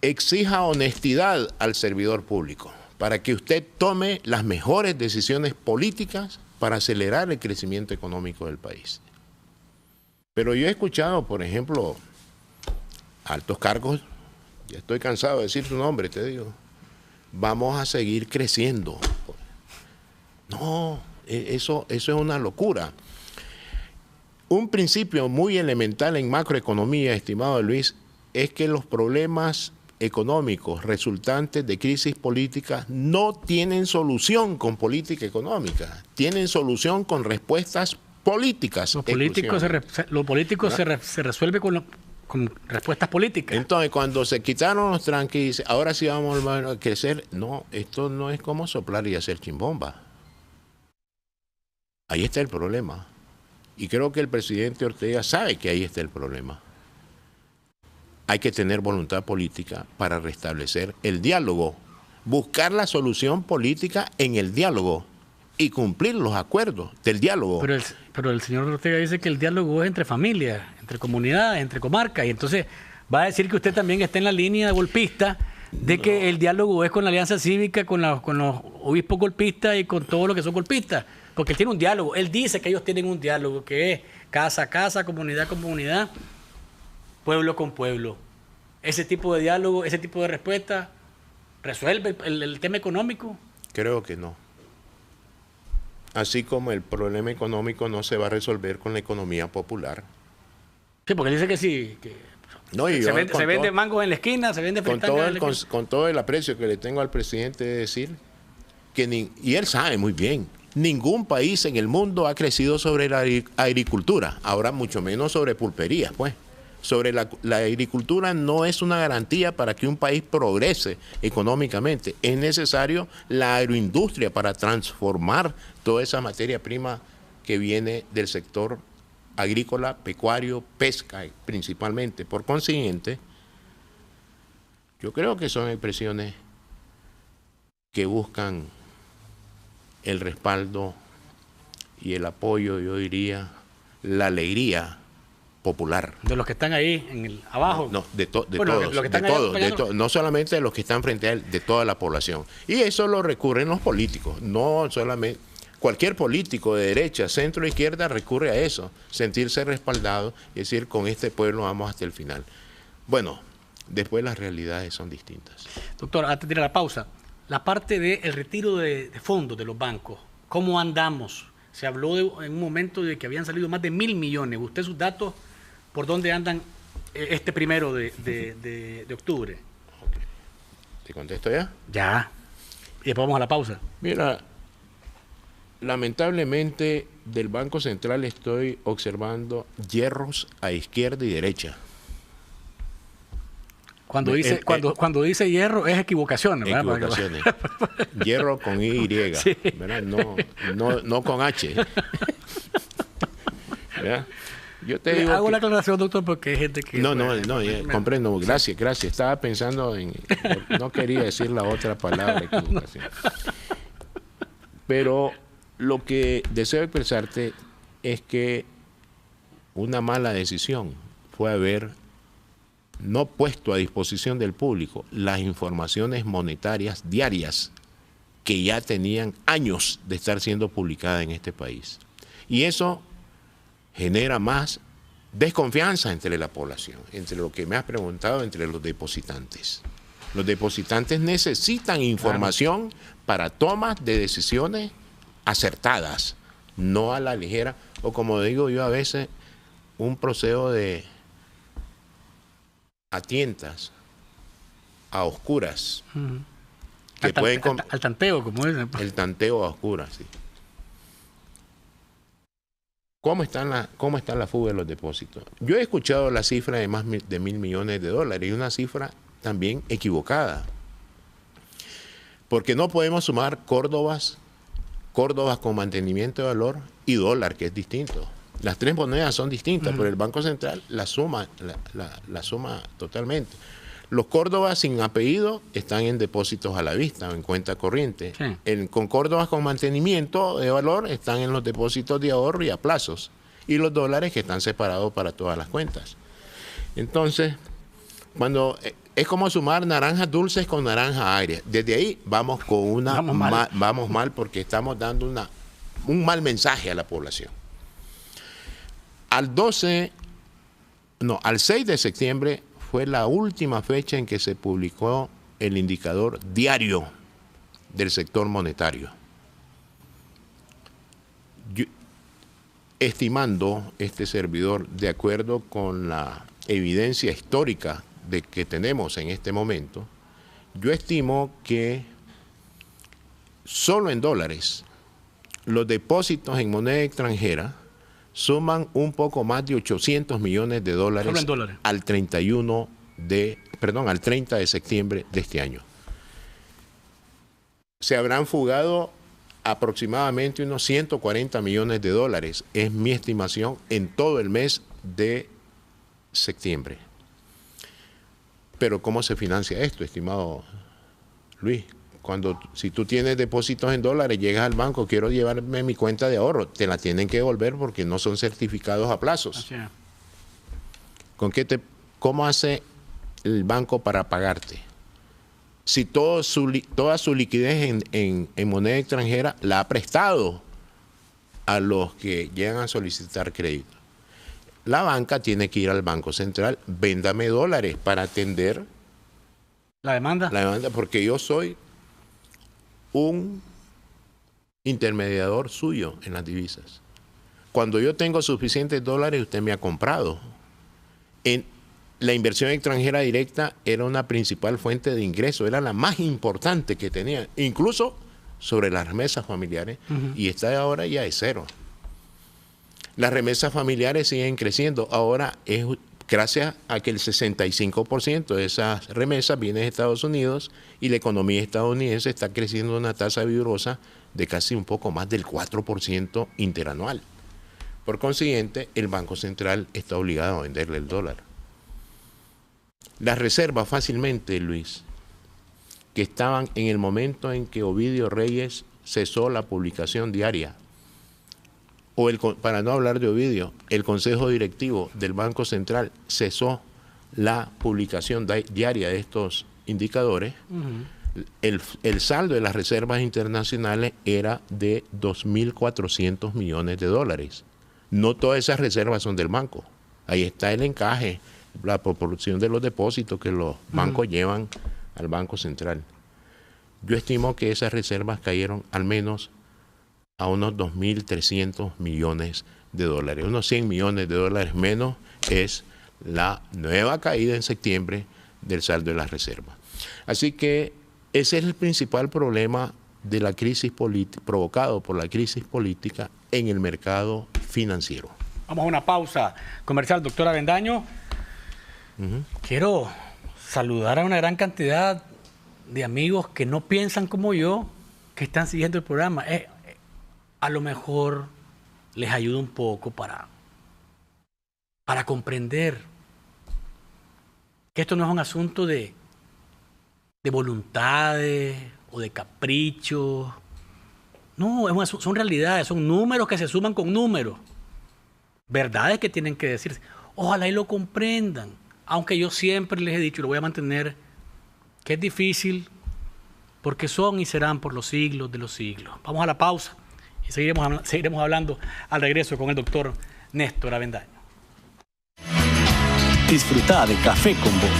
Exija honestidad al servidor público para que usted tome las mejores decisiones políticas para acelerar el crecimiento económico del país. Pero yo he escuchado, por ejemplo, altos cargos, ya estoy cansado de decir su nombre, te digo, vamos a seguir creciendo. No, eso es una locura. Un principio muy elemental en macroeconomía, estimado Luis, es que los problemas económicos resultantes de crisis políticas no tienen solución con política económica, tienen solución con respuestas políticas. Lo político se resuelve con respuestas políticas. Entonces, cuando se quitaron los tranques y dice, ahora sí vamos a crecer, no, esto no es como soplar y hacer chimbomba. Ahí está el problema. Y creo que el presidente Ortega sabe que ahí está el problema. Hay que tener voluntad política para restablecer el diálogo, buscar la solución política en el diálogo y cumplir los acuerdos del diálogo. Pero el señor Ortega dice que el diálogo es entre familias, entre comunidades, entre comarcas, y entonces va a decir que usted también está en la línea golpista de que el diálogo es con la Alianza Cívica, con los obispos golpistas y con todos los que son golpistas, porque él tiene un diálogo, él dice que ellos tienen un diálogo que es casa a casa, comunidad con comunidad, pueblo con pueblo. Ese tipo de diálogo, ese tipo de respuesta, ¿resuelve el tema económico? Creo que no. Así como el problema económico no se va a resolver con la economía popular. Sí, porque él dice que sí. Que se vende mangos en la esquina, se vende fritangas en la esquina. Con todo el aprecio que le tengo al presidente de decir, y él sabe muy bien, ningún país en el mundo ha crecido sobre la agricultura, ahora mucho menos sobre pulperías, pues. Sobre la agricultura no es una garantía para que un país progrese económicamente. Es necesario la agroindustria para transformar toda esa materia prima que viene del sector agrícola, pecuario, pesca principalmente. Por consiguiente, Yo creo que son expresiones que buscan el respaldo y el apoyo, yo diría, la alegría popular. De los que están ahí abajo. No, de todos, no solamente de los que están frente a él, de toda la población. Y eso lo recurren los políticos, no solamente. Cualquier político de derecha, centro, izquierda recurre a eso, sentirse respaldado y decir, con este pueblo vamos hasta el final. Bueno, después las realidades son distintas. Doctor, antes de ir a la pausa, la parte del retiro de fondos de los bancos, ¿cómo andamos? Se habló en un momento de que habían salido más de 1.000 millones. ¿Usted sus datos por dónde andan este 1 de octubre? Okay. ¿Te contesto ya? Ya. Y después vamos a la pausa. Mira, lamentablemente del Banco Central estoy observando hierros a izquierda y derecha. Cuando dice hierro es equivocaciones, ¿verdad? Equivocaciones. Hierro con Y, sí. ¿Verdad? No con H. ¿Verdad? Yo te digo hago la aclaración, doctor, porque hay gente que... No, comprendo. Gracias. Estaba pensando no quería decir la otra palabra, equivocación. Pero lo que deseo expresarte es que una mala decisión fue haber no puesto a disposición del público las informaciones monetarias diarias que ya tenían años de estar siendo publicadas en este país. Y eso genera más desconfianza entre la población, entre lo que me has preguntado, entre los depositantes. Los depositantes necesitan información para tomas de decisiones acertadas, no a la ligera, o como digo yo a veces, un proceso de a tientas, a oscuras. Que al tanteo, como dicen. El tanteo a oscuras, sí. ¿Cómo está la fuga de los depósitos? Yo he escuchado la cifra de más de $1.000 millones y una cifra también equivocada. Porque no podemos sumar Córdobas con mantenimiento de valor y dólar, que es distinto. Las tres monedas son distintas, pero el Banco Central la suma totalmente. Los Córdobas sin apellido están en depósitos a la vista o en cuenta corriente. Sí. Con Córdobas con mantenimiento de valor están en los depósitos de ahorro y a plazos. Y los dólares que están separados para todas las cuentas. Entonces, es como sumar naranjas dulces con naranjas agrias. Desde ahí vamos con vamos mal porque estamos dando un mal mensaje a la población. Al 6 de septiembre fue la última fecha en que se publicó el indicador diario del sector monetario. Estimando este servidor, de acuerdo con la evidencia histórica que tenemos en este momento, yo estimo que solo en dólares los depósitos en moneda extranjera suman un poco más de $800 millones al 30 de septiembre de este año. Se habrán fugado aproximadamente unos $140 millones, es mi estimación, en todo el mes de septiembre. Pero ¿cómo se financia esto, estimado Luis? Si tú tienes depósitos en dólares, llegas al banco, quiero llevarme mi cuenta de ahorro, te la tienen que devolver porque no son certificados a plazos. ¿Cómo hace el banco para pagarte? Si toda su liquidez en moneda extranjera la ha prestado a los que llegan a solicitar crédito. La banca tiene que ir al Banco Central, véndame dólares para atender la demanda, porque yo soy un intermediador suyo en las divisas. Cuando yo tengo suficientes dólares, usted me ha comprado. La inversión extranjera directa era una principal fuente de ingreso, era la más importante que tenía, incluso sobre las remesas familiares, y esta ahora ya es cero. Las remesas familiares siguen creciendo. Ahora es gracias a que el 65% de esas remesas viene de Estados Unidos y la economía estadounidense está creciendo a una tasa vigorosa de casi un poco más del 4% interanual. Por consiguiente, el Banco Central está obligado a venderle el dólar. Las reservas fácilmente, Luis, que estaban en el momento en que Ovidio Reyes cesó la publicación diaria, para no hablar de Ovidio, el Consejo Directivo del Banco Central cesó la publicación diaria de estos indicadores, el saldo de las reservas internacionales era de 2.400 millones de dólares. No todas esas reservas son del banco. Ahí está el encaje, la proporción de los depósitos que los bancos llevan al Banco Central. Yo estimo que esas reservas cayeron al menos a unos 2.300 millones de dólares. Unos 100 millones de dólares menos es la nueva caída en septiembre del saldo de las reservas. Así que ese es el principal problema de la crisis política, provocado por la crisis política en el mercado financiero. Vamos a una pausa comercial, doctor Avendaño. Quiero saludar a una gran cantidad de amigos que no piensan como yo, que están siguiendo el programa. A lo mejor les ayuda un poco para comprender que esto no es un asunto de voluntades o de caprichos. No, son realidades, son números que se suman con números. Verdades que tienen que decirse. Ojalá y lo comprendan. Aunque yo siempre les he dicho, y lo voy a mantener, que es difícil porque son y serán por los siglos de los siglos. Vamos a la pausa y seguiremos hablando al regreso con el doctor Néstor Avendaño. Disfruta de Café con Vos.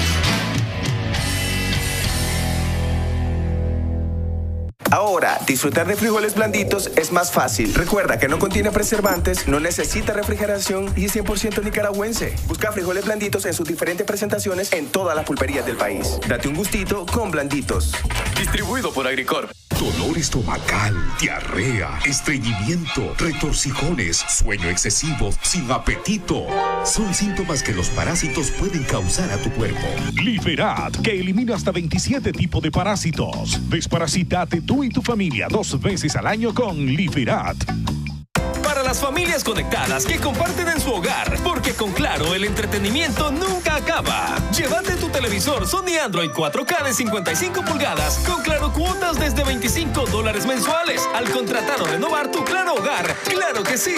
Ahora, disfrutar de frijoles blanditos es más fácil. Recuerda que no contiene preservantes, no necesita refrigeración y es 100% nicaragüense. Busca frijoles blanditos en sus diferentes presentaciones en todas las pulperías del país. Date un gustito con Blanditos. Distribuido por Agricorp. Dolor estomacal, diarrea, estreñimiento, retorcijones, sueño excesivo, sin apetito. Son síntomas que los parásitos pueden causar a tu cuerpo. Liberat, que elimina hasta 27 tipos de parásitos. Desparasítate tú y tu familia 2 veces al año con Liberat. Para las familias conectadas que comparten en su hogar, porque con Claro el entretenimiento nunca acaba. Llévate tu televisor Sony Android 4K de 55 pulgadas con Claro cuotas desde $25 mensuales al contratar o renovar tu Claro Hogar. ¡Claro que sí!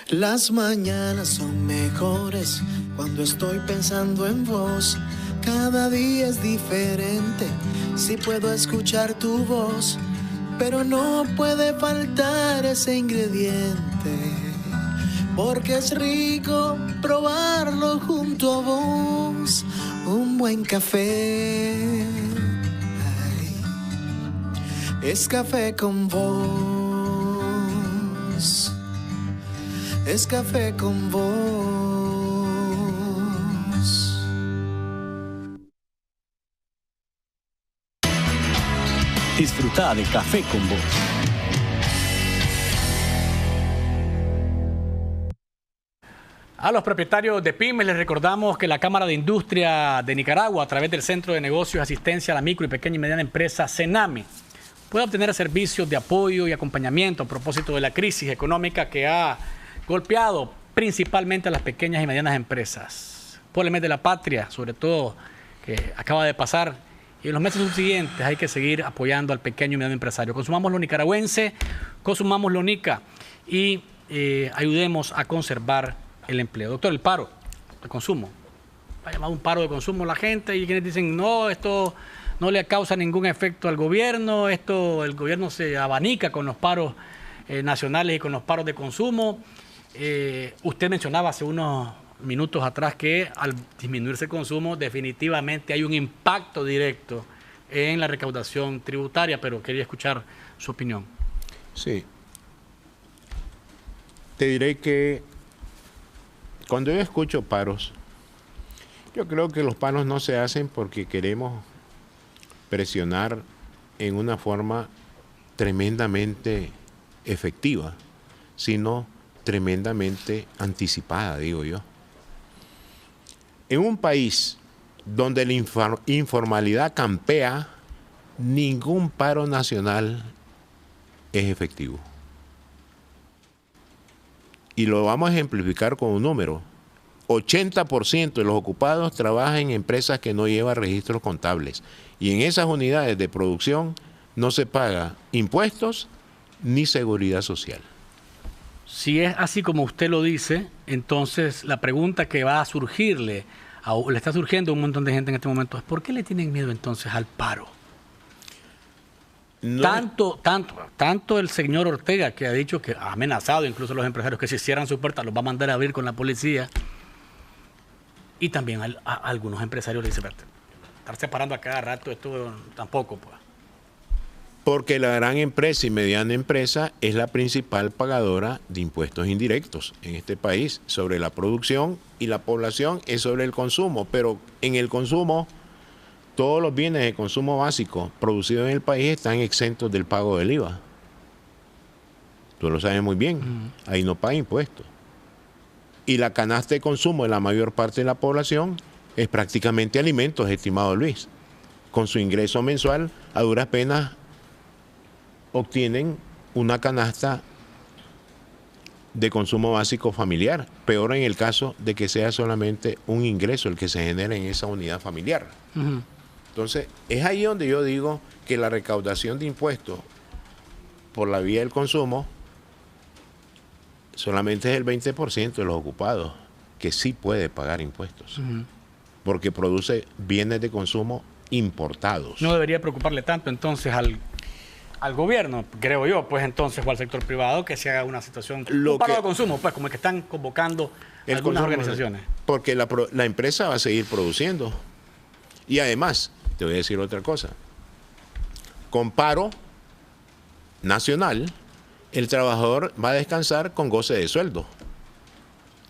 Las mañanas son mejores cuando estoy pensando en vos. Cada día es diferente si puedo escuchar tu voz. Pero no puede faltar ese ingrediente, porque es rico probarlo junto a vos. Un buen café, ay, es café con vos, es café con vos. Disfruta de Café con Vos. A los propietarios de pymes les recordamos que la Cámara de Industria de Nicaragua, a través del Centro de Negocios y Asistencia a la Micro y Pequeña y Mediana Empresa, CENAME, puede obtener servicios de apoyo y acompañamiento a propósito de la crisis económica que ha golpeado principalmente a las pequeñas y medianas empresas. Por el mes de la patria, sobre todo, que acaba de pasar. Y en los meses subsiguientes hay que seguir apoyando al pequeño y mediano empresario. Consumamos lo nicaragüense, consumamos lo nica y ayudemos a conservar el empleo. Doctor, el paro de consumo. Ha llamado un paro de consumo la gente y quienes dicen, no, esto no le causa ningún efecto al gobierno, el gobierno se abanica con los paros nacionales y con los paros de consumo. Usted mencionaba hace unos minutos atrás que al disminuirse el consumo definitivamente hay un impacto directo en la recaudación tributaria, pero quería escuchar su opinión. Sí. Te diré que cuando yo escucho paros, yo creo que los paros no se hacen porque queremos presionar en una forma tremendamente efectiva, sino tremendamente anticipada, digo yo. En un país donde la informalidad campea, ningún paro nacional es efectivo. Y lo vamos a ejemplificar con un número. 80% de los ocupados trabajan en empresas que no llevan registros contables. Y en esas unidades de producción no se paga impuestos ni seguridad social. Si es así como usted lo dice, entonces la pregunta que va a surgirle, le está surgiendo a un montón de gente en este momento, es ¿por qué le tienen miedo entonces al paro? No. Tanto el señor Ortega, que ha dicho que ha amenazado incluso a los empresarios que si cierran sus puertas los va a mandar a abrir con la policía, y también a algunos empresarios le dicen, estar separando a cada rato, esto tampoco, pues. Porque la gran empresa y mediana empresa es la principal pagadora de impuestos indirectos en este país, sobre la producción, y la población es sobre el consumo, pero en el consumo todos los bienes de consumo básico producidos en el país están exentos del pago del IVA. Tú lo sabes muy bien, ahí no paga impuestos. Y la canasta de consumo de la mayor parte de la población es prácticamente alimentos, estimado Luis. Con su ingreso mensual, a duras penas obtienen una canasta de consumo básico familiar. Peor en el caso de que sea solamente un ingreso el que se genera en esa unidad familiar. Entonces, es ahí donde yo digo que la recaudación de impuestos por la vía del consumo solamente es el 20% de los ocupados que sí puede pagar impuestos, porque produce bienes de consumo importados. No debería preocuparle tanto entonces al gobierno, creo yo, pues entonces, o al sector privado, que se haga una situación, un paro de consumo, pues como el que están convocando algunas organizaciones. Porque la empresa va a seguir produciendo. Y además, te voy a decir otra cosa. Con paro nacional, el trabajador va a descansar con goce de sueldo.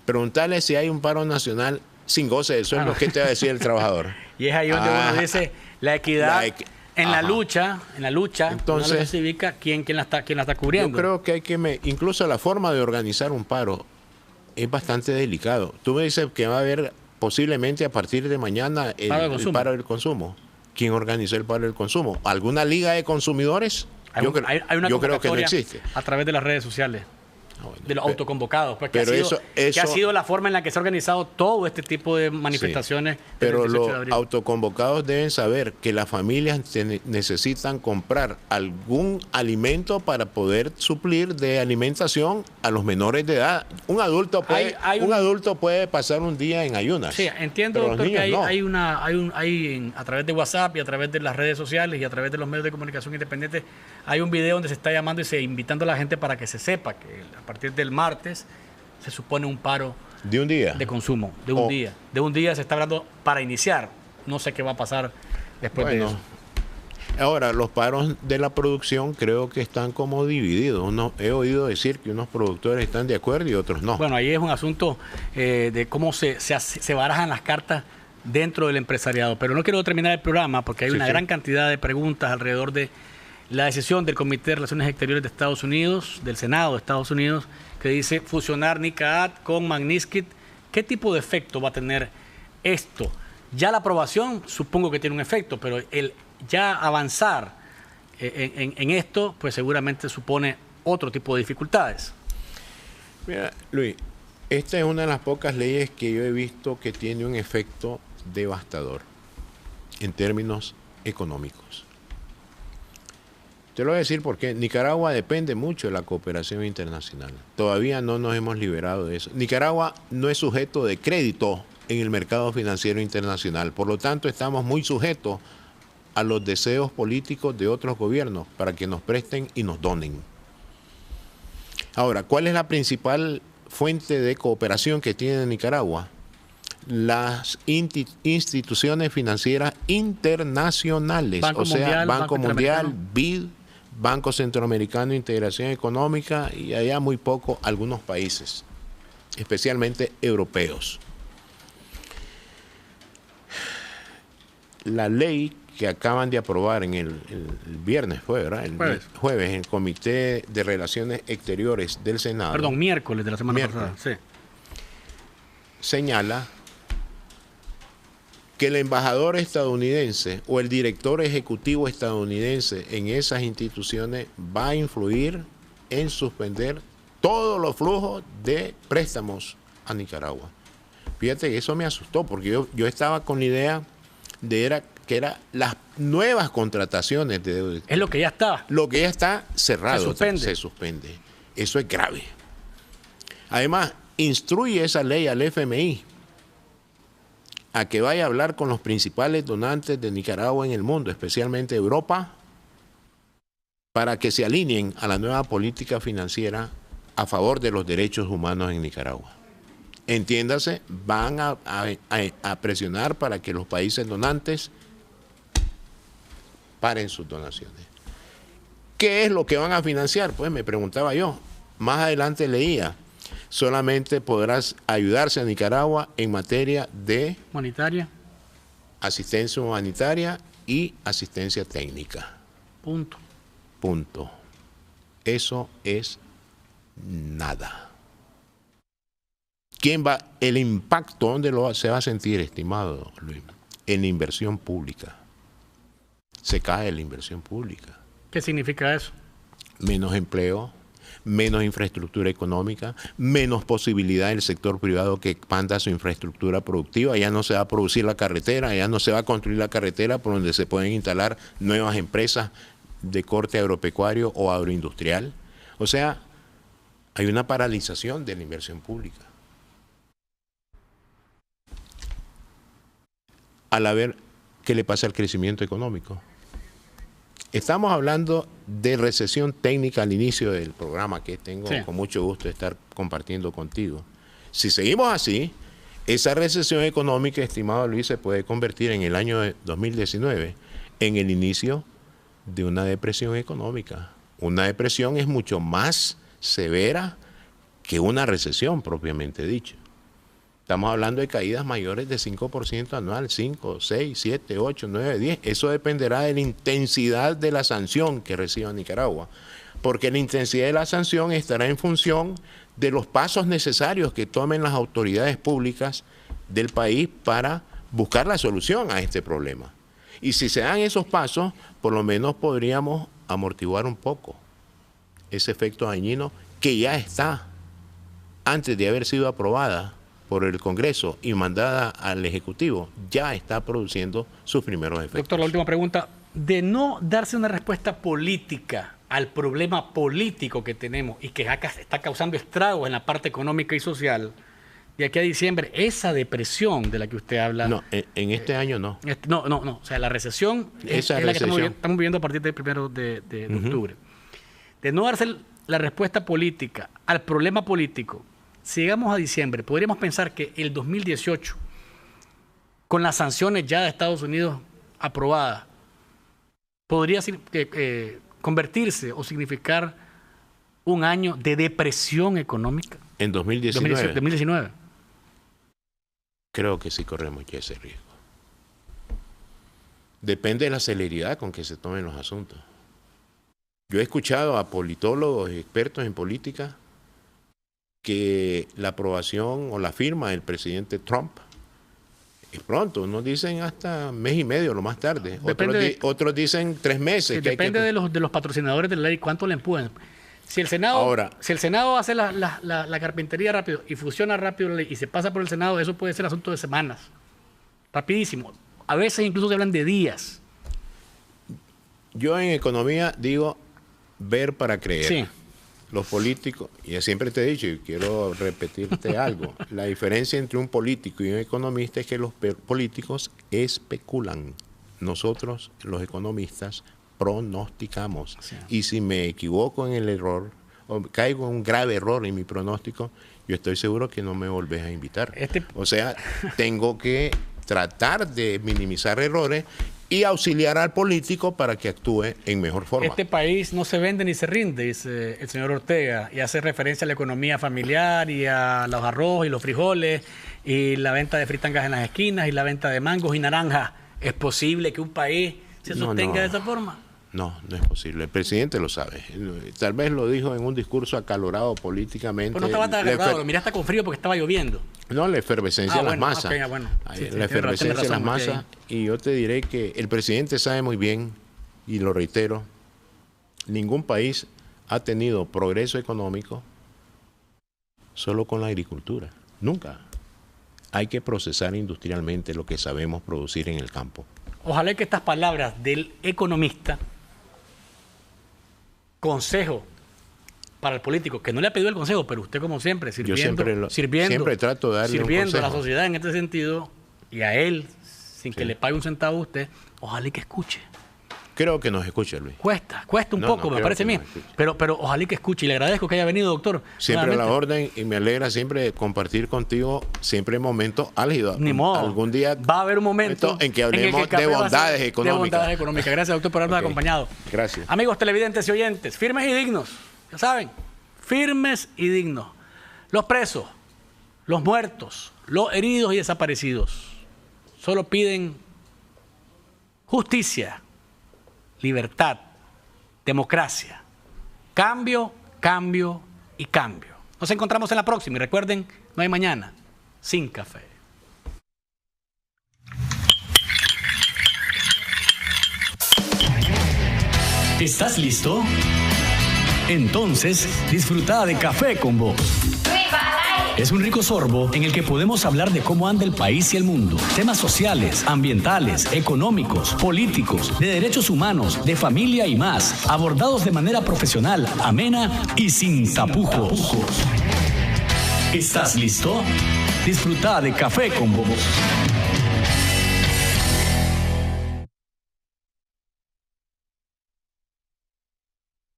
Preguntarle si hay un paro nacional sin goce de sueldo, ¿qué te va a decir el trabajador? Y es ahí donde uno dice la equidad en la lucha, entonces, una lucha cívica, ¿quién la está cubriendo? Yo creo que hay que incluso la forma de organizar un paro es bastante delicado. Tú me dices que va a haber posiblemente a partir de mañana el paro del consumo. ¿Quién organizó el paro del consumo? ¿Alguna liga de consumidores? Hay una yo creo que no existe. A través de las redes sociales. De los autoconvocados, pues, que ha sido la forma en la que se ha organizado todo este tipo de manifestaciones. Sí, pero los autoconvocados deben saber que las familias necesitan comprar algún alimento para poder suplir de alimentación a los menores de edad. Un adulto puede pasar un día en ayunas. Sí, entiendo, doctor, que hay a través de WhatsApp y a través de las redes sociales y a través de los medios de comunicación independientes, hay un video donde se está llamando y se invitando a la gente para que se sepa que a partir del martes se supone un paro de un día de consumo, de un día se está hablando para iniciar. No sé qué va a pasar después de eso. Ahora, los paros de la producción creo que están como divididos. He oído decir que unos productores están de acuerdo y otros no. Bueno, ahí es un asunto de cómo se barajan las cartas dentro del empresariado. Pero no quiero terminar el programa porque hay una gran cantidad de preguntas alrededor de la decisión del Comité de Relaciones Exteriores de Estados Unidos, del Senado de Estados Unidos, que dice fusionar NICAAT con Magnitsky. ¿Qué tipo de efecto va a tener esto? Ya la aprobación supongo que tiene un efecto, pero el ya avanzar en esto, pues seguramente supone otro tipo de dificultades. Mira, Luis, esta es una de las pocas leyes que yo he visto que tiene un efecto devastador en términos económicos. Te lo voy a decir porque Nicaragua depende mucho de la cooperación internacional. Todavía no nos hemos liberado de eso. Nicaragua no es sujeto de crédito en el mercado financiero internacional. Por lo tanto, estamos muy sujetos a los deseos políticos de otros gobiernos para que nos presten y nos donen. Ahora, ¿cuál es la principal fuente de cooperación que tiene Nicaragua? Las instituciones financieras internacionales, Banco Mundial, BID, Banco Centroamericano de Integración Económica y allá muy poco algunos países, especialmente europeos. La ley que acaban de aprobar en el viernes, ¿verdad? El jueves, en el Comité de Relaciones Exteriores del Senado. Perdón, miércoles de la semana pasada. Sí. Señala que el embajador estadounidense o el director ejecutivo estadounidense en esas instituciones va a influir en suspender todos los flujos de préstamos a Nicaragua. Fíjate que eso me asustó, porque yo estaba con la idea de que era las nuevas contrataciones de... Es lo que ya está. Lo que ya está cerrado. Se suspende. Eso es grave. Además, instruye esa ley al FMI a que vaya a hablar con los principales donantes de Nicaragua en el mundo, especialmente Europa, para que se alineen a la nueva política financiera a favor de los derechos humanos en Nicaragua. Entiéndase, van a presionar para que los países donantes paren sus donaciones. ¿Qué es lo que van a financiar? Pues me preguntaba yo. Más adelante leía, solamente podrás ayudarse a Nicaragua en materia de humanitaria, asistencia humanitaria y asistencia técnica. Punto. Eso es nada. ¿Quién va? El impacto, ¿dónde se va a sentir, estimado Luis? En la inversión pública. Se cae la inversión pública. ¿Qué significa eso? Menos empleo, menos infraestructura económica, menos posibilidad del sector privado que expanda su infraestructura productiva. Ya no se va a producir la carretera, ya no se va a construir la carretera por donde se pueden instalar nuevas empresas de corte agropecuario o agroindustrial. O sea, hay una paralización de la inversión pública. Al ver qué le pasa al crecimiento económico. Estamos hablando de recesión técnica al inicio del programa, que tengo con mucho gusto de estar compartiendo contigo. Si seguimos así, esa recesión económica, estimado Luis, se puede convertir en el año 2019 en el inicio de una depresión económica. Una depresión es mucho más severa que una recesión propiamente dicha. Estamos hablando de caídas mayores de 5% anual, 5, 6, 7, 8, 9, 10. Eso dependerá de la intensidad de la sanción que reciba Nicaragua, porque la intensidad de la sanción estará en función de los pasos necesarios que tomen las autoridades públicas del país para buscar la solución a este problema. Y si se dan esos pasos, por lo menos podríamos amortiguar un poco ese efecto dañino que ya está, antes de haber sido aprobada por el Congreso y mandada al Ejecutivo, ya está produciendo sus primeros efectos. Doctor, la última pregunta. De no darse una respuesta política al problema político que tenemos y que está causando estragos en la parte económica y social, de aquí a diciembre, esa depresión de la que usted habla... No, en este año no. No. O sea, la recesión es la que estamos viviendo a partir del 1 de octubre. De no darse la respuesta política al problema político, si llegamos a diciembre, podríamos pensar que el 2018, con las sanciones ya de Estados Unidos aprobadas, podría convertirse o significar un año de depresión económica. En 2019. 2019. Creo que sí corremos ya ese riesgo. Depende de la celeridad con que se tomen los asuntos. Yo he escuchado a politólogos y expertos en política que la aprobación o la firma del presidente Trump es pronto, unos dicen hasta mes y medio, lo más tarde. Otros dicen 3 meses. Depende de los patrocinadores de la ley, cuánto le empujan. Si el Senado hace la carpintería rápido y funciona rápido la ley y se pasa por el Senado, eso puede ser asunto de semanas. Rapidísimo. A veces incluso se hablan de días. Yo en economía digo ver para creer. Sí. Los políticos, y siempre te he dicho, y quiero repetirte algo, la diferencia entre un político y un economista es que los políticos especulan. Nosotros, los economistas, pronosticamos. Sí. Y si me equivoco en el error, o caigo en un grave error en mi pronóstico, yo estoy seguro que no me volvés a invitar. O sea, tengo que tratar de minimizar errores y auxiliar al político para que actúe en mejor forma. Este país no se vende ni se rinde, dice el señor Ortega, y hace referencia a la economía familiar y a los arroz y los frijoles y la venta de fritangas en las esquinas y la venta de mangos y naranjas. ¿Es posible que un país se sostenga de esa forma? No es posible. El presidente lo sabe. Tal vez lo dijo en un discurso acalorado políticamente. Pero no estaba tan acalorado, lo miraste con frío porque estaba lloviendo. No, la efervescencia de las masas. La efervescencia de las masas. Y yo te diré que el presidente sabe muy bien, y lo reitero, ningún país ha tenido progreso económico solo con la agricultura. Nunca. hay que procesar industrialmente lo que sabemos producir en el campo. Ojalá que estas palabras del economista, consejo para el político, que no le ha pedido el consejo, pero usted como siempre, sirviendo siempre trato de darle un a la consejo. sociedad en este sentido, y a él, sin que le pague un centavo a usted, ojalá que escuche. Creo que nos escuche, Luis. Cuesta un poco, me parece a mí. Pero ojalá que escuche. Y le agradezco que haya venido, doctor. Siempre a la orden, y me alegra siempre compartir contigo siempre momentos álgidos. Ni modo. Algún día va a haber un momento en que hablemos de bondades económicas. De bondades económicas. Gracias, doctor, por habernos acompañado. Gracias. Amigos televidentes y oyentes, firmes y dignos. Ya saben, firmes y dignos. Los presos, los muertos, los heridos y desaparecidos solo piden justicia, libertad, democracia, cambio, cambio y cambio. Nos encontramos en la próxima y recuerden, no hay mañana sin café. ¿Estás listo? Entonces, disfruta de Café con Vos. Es un rico sorbo en el que podemos hablar de cómo anda el país y el mundo. Temas sociales, ambientales, económicos, políticos, de derechos humanos, de familia y más. Abordados de manera profesional, amena y sin tapujos. ¿Estás listo? Disfruta de Café con Vos.